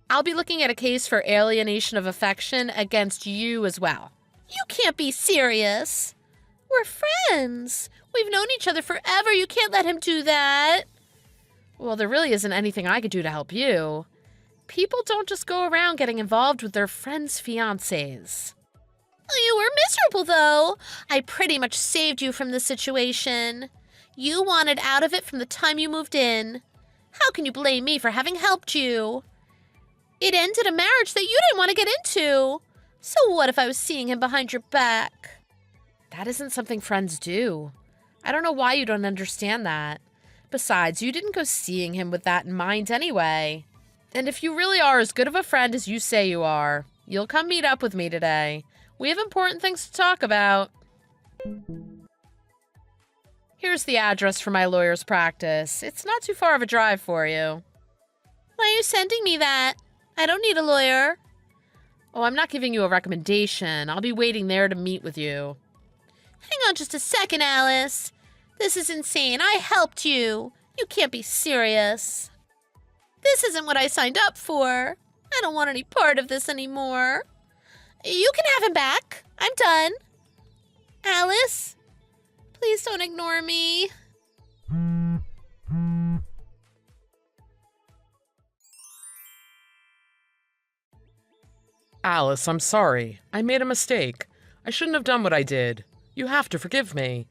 I'll be looking at a case for alienation of affection against you as well. You can't be serious. We're friends. We've known each other forever. You can't let him do that. Well, there really isn't anything I could do to help you. People don't just go around getting involved with their friends' fiancés. You were miserable, though. I pretty much saved you from the situation. You wanted out of it from the time you moved in. How can you blame me for having helped you? It ended a marriage that you didn't want to get into. So what if I was seeing him behind your back? That isn't something friends do. I don't know why you don't understand that. Besides, you didn't go seeing him with that in mind anyway. And if you really are as good of a friend as you say you are, you'll come meet up with me today. We have important things to talk about. Here's the address for my lawyer's practice. It's not too far of a drive for you. Why are you sending me that? I don't need a lawyer. Oh, I'm not giving you a recommendation. I'll be waiting there to meet with you. Hang on just a second, Alice. This is insane. I helped you. You can't be serious. This isn't what I signed up for. I don't want any part of this anymore. You can have him back. I'm done. Alice, please don't ignore me. Alice, I'm sorry. I made a mistake. I shouldn't have done what I did. You have to forgive me.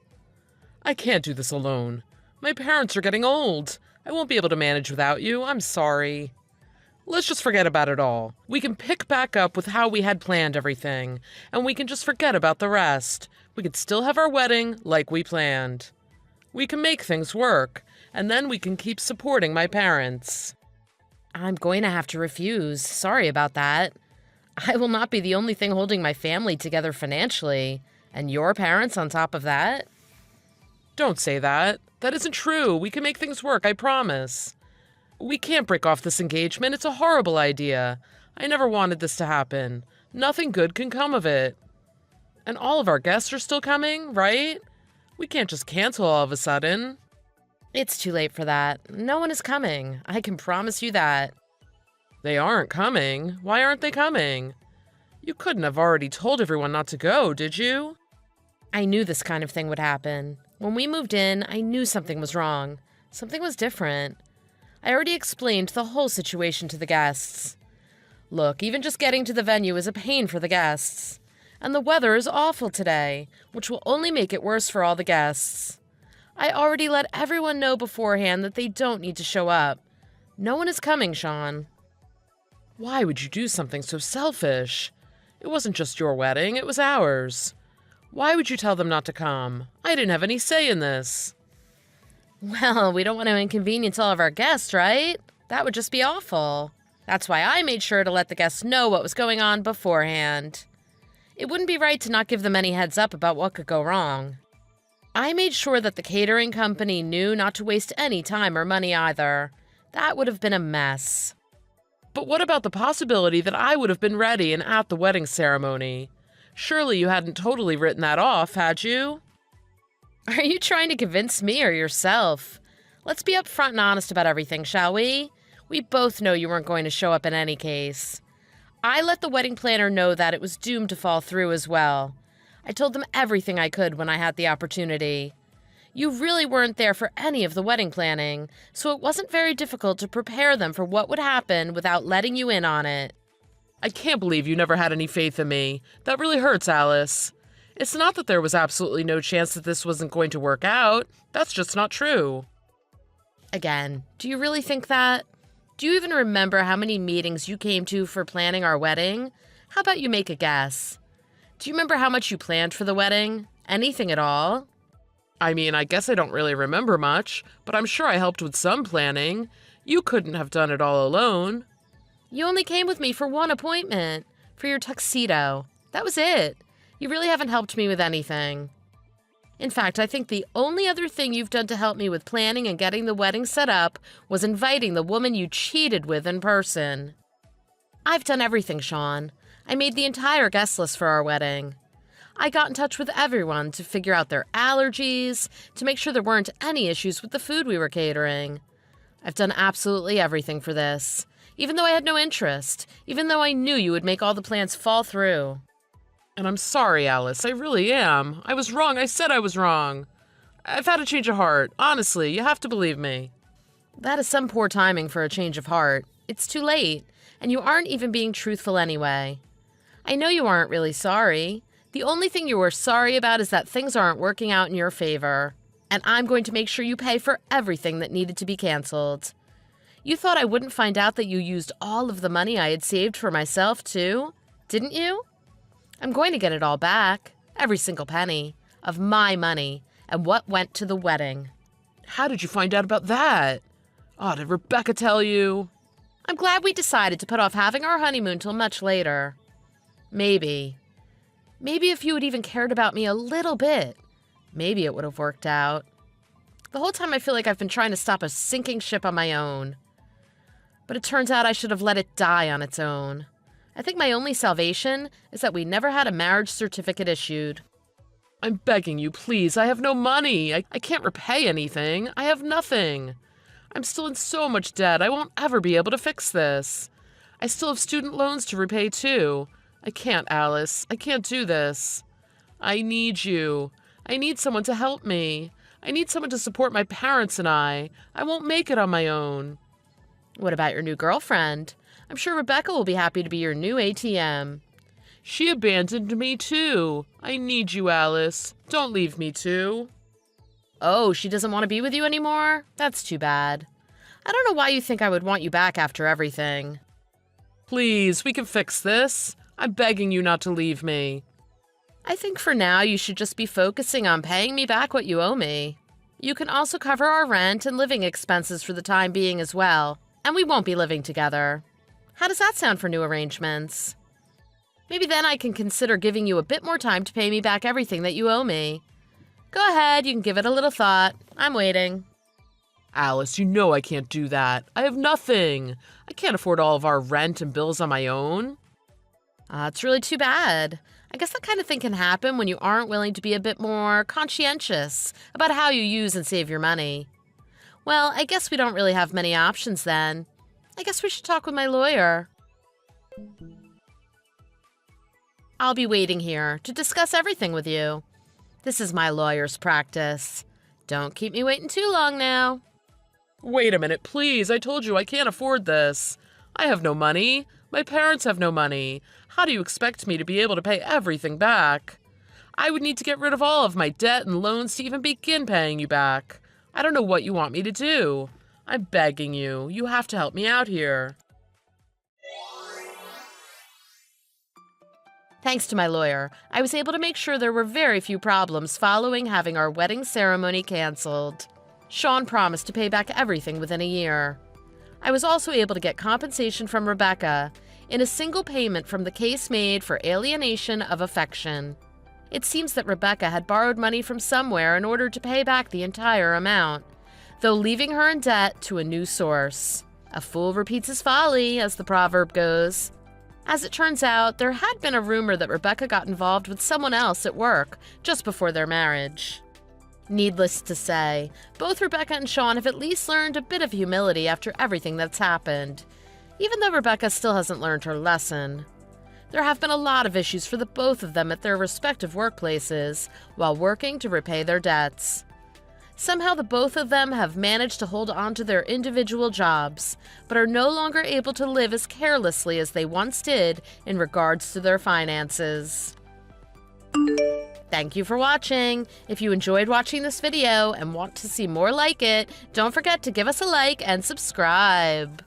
I can't do this alone. My parents are getting old. I won't be able to manage without you. I'm sorry. Let's just forget about it all. We can pick back up with how we had planned everything, and we can just forget about the rest. We could still have our wedding like we planned. We can make things work, and then we can keep supporting my parents. I'm going to have to refuse. Sorry about that. I will not be the only thing holding my family together financially. And your parents on top of that? Don't say that. That isn't true. We can make things work, I promise. We can't break off this engagement. It's a horrible idea. I never wanted this to happen. Nothing good can come of it. And all of our guests are still coming, right? We can't just cancel all of a sudden. It's too late for that. No one is coming. I can promise you that. They aren't coming. Why aren't they coming? You couldn't have already told everyone not to go, did you? I knew this kind of thing would happen. When we moved in, I knew something was wrong. Something was different. I already explained the whole situation to the guests. Look, even just getting to the venue is a pain for the guests. And the weather is awful today, which will only make it worse for all the guests. I already let everyone know beforehand that they don't need to show up. No one is coming, Sean. Why would you do something so selfish? It wasn't just your wedding, it was ours. Why would you tell them not to come? I didn't have any say in this. Well, we don't want to inconvenience all of our guests, right? That would just be awful. That's why I made sure to let the guests know what was going on beforehand. It wouldn't be right to not give them any heads up about what could go wrong. I made sure that the catering company knew not to waste any time or money either. That would have been a mess. But what about the possibility that I would have been ready and at the wedding ceremony? Surely you hadn't totally written that off, had you? Are you trying to convince me or yourself? Let's be upfront and honest about everything, shall we? We both know you weren't going to show up in any case. I let the wedding planner know that it was doomed to fall through as well. I told them everything I could when I had the opportunity. You really weren't there for any of the wedding planning, so it wasn't very difficult to prepare them for what would happen without letting you in on it. I can't believe you never had any faith in me. That really hurts, Alice. It's not that there was absolutely no chance that this wasn't going to work out. That's just not true. Again, do you really think that? Do you even remember how many meetings you came to for planning our wedding? How about you make a guess? Do you remember how much you planned for the wedding? Anything at all? I mean, I guess I don't really remember much, but I'm sure I helped with some planning. You couldn't have done it all alone. You only came with me for one appointment, for your tuxedo. That was it. You really haven't helped me with anything. In fact, I think the only other thing you've done to help me with planning and getting the wedding set up was inviting the woman you cheated with in person. I've done everything, Sean. I made the entire guest list for our wedding. I got in touch with everyone to figure out their allergies, to make sure there weren't any issues with the food we were catering. I've done absolutely everything for this, even though I had no interest, even though I knew you would make all the plans fall through. And I'm sorry, Alice. I really am. I was wrong. I said I was wrong. I've had a change of heart. Honestly, you have to believe me. That is some poor timing for a change of heart. It's too late, and you aren't even being truthful anyway. I know you aren't really sorry. The only thing you were sorry about is that things aren't working out in your favor, and I'm going to make sure you pay for everything that needed to be canceled. You thought I wouldn't find out that you used all of the money I had saved for myself, too, didn't you? I'm going to get it all back, every single penny, of my money, and what went to the wedding. How did you find out about that? Oh, did Rebecca tell you? I'm glad we decided to put off having our honeymoon till much later. Maybe if you had even cared about me a little bit, maybe it would have worked out. The whole time I feel like I've been trying to stop a sinking ship on my own. But it turns out I should have let it die on its own. I think my only salvation is that we never had a marriage certificate issued. I'm begging you, please. I have no money. I can't repay anything. I have nothing. I'm still in so much debt. I won't ever be able to fix this. I still have student loans to repay, too. I can't, Alice. I can't do this. I need you. I need someone to help me. I need someone to support my parents and I. I won't make it on my own. What about your new girlfriend? I'm sure Rebecca will be happy to be your new ATM. She abandoned me, too. I need you, Alice. Don't leave me, too. Oh, she doesn't want to be with you anymore? That's too bad. I don't know why you think I would want you back after everything. Please, we can fix this. I'm begging you not to leave me. I think for now you should just be focusing on paying me back what you owe me. You can also cover our rent and living expenses for the time being as well, and we won't be living together. How does that sound for new arrangements? Maybe then I can consider giving you a bit more time to pay me back everything that you owe me. Go ahead, you can give it a little thought. I'm waiting. Alice, you know I can't do that. I have nothing. I can't afford all of our rent and bills on my own. It's really too bad. I guess that kind of thing can happen when you aren't willing to be a bit more conscientious about how you use and save your money. Well, I guess we don't really have many options then. I guess we should talk with my lawyer. I'll be waiting here to discuss everything with you. This is my lawyer's practice. Don't keep me waiting too long now. Wait a minute, please. I told you I can't afford this. I have no money. My parents have no money. How do you expect me to be able to pay everything back? I would need to get rid of all of my debt and loans to even begin paying you back. I don't know what you want me to do. I'm begging you. You have to help me out here. Thanks to my lawyer, I was able to make sure there were very few problems following having our wedding ceremony canceled. Sean promised to pay back everything within a year. I was also able to get compensation from Rebecca in a single payment from the case made for alienation of affection. It seems that Rebecca had borrowed money from somewhere in order to pay back the entire amount, though leaving her in debt to a new source. A fool repeats his folly, as the proverb goes. As it turns out, there had been a rumor that Rebecca got involved with someone else at work just before their marriage. Needless to say, both Rebecca and Sean have at least learned a bit of humility after everything that's happened, even though Rebecca still hasn't learned her lesson. There have been a lot of issues for the both of them at their respective workplaces while working to repay their debts. Somehow the both of them have managed to hold on to their individual jobs, but are no longer able to live as carelessly as they once did in regards to their finances. Thank you for watching. If you enjoyed watching this video and want to see more like it, don't forget to give us a like and subscribe.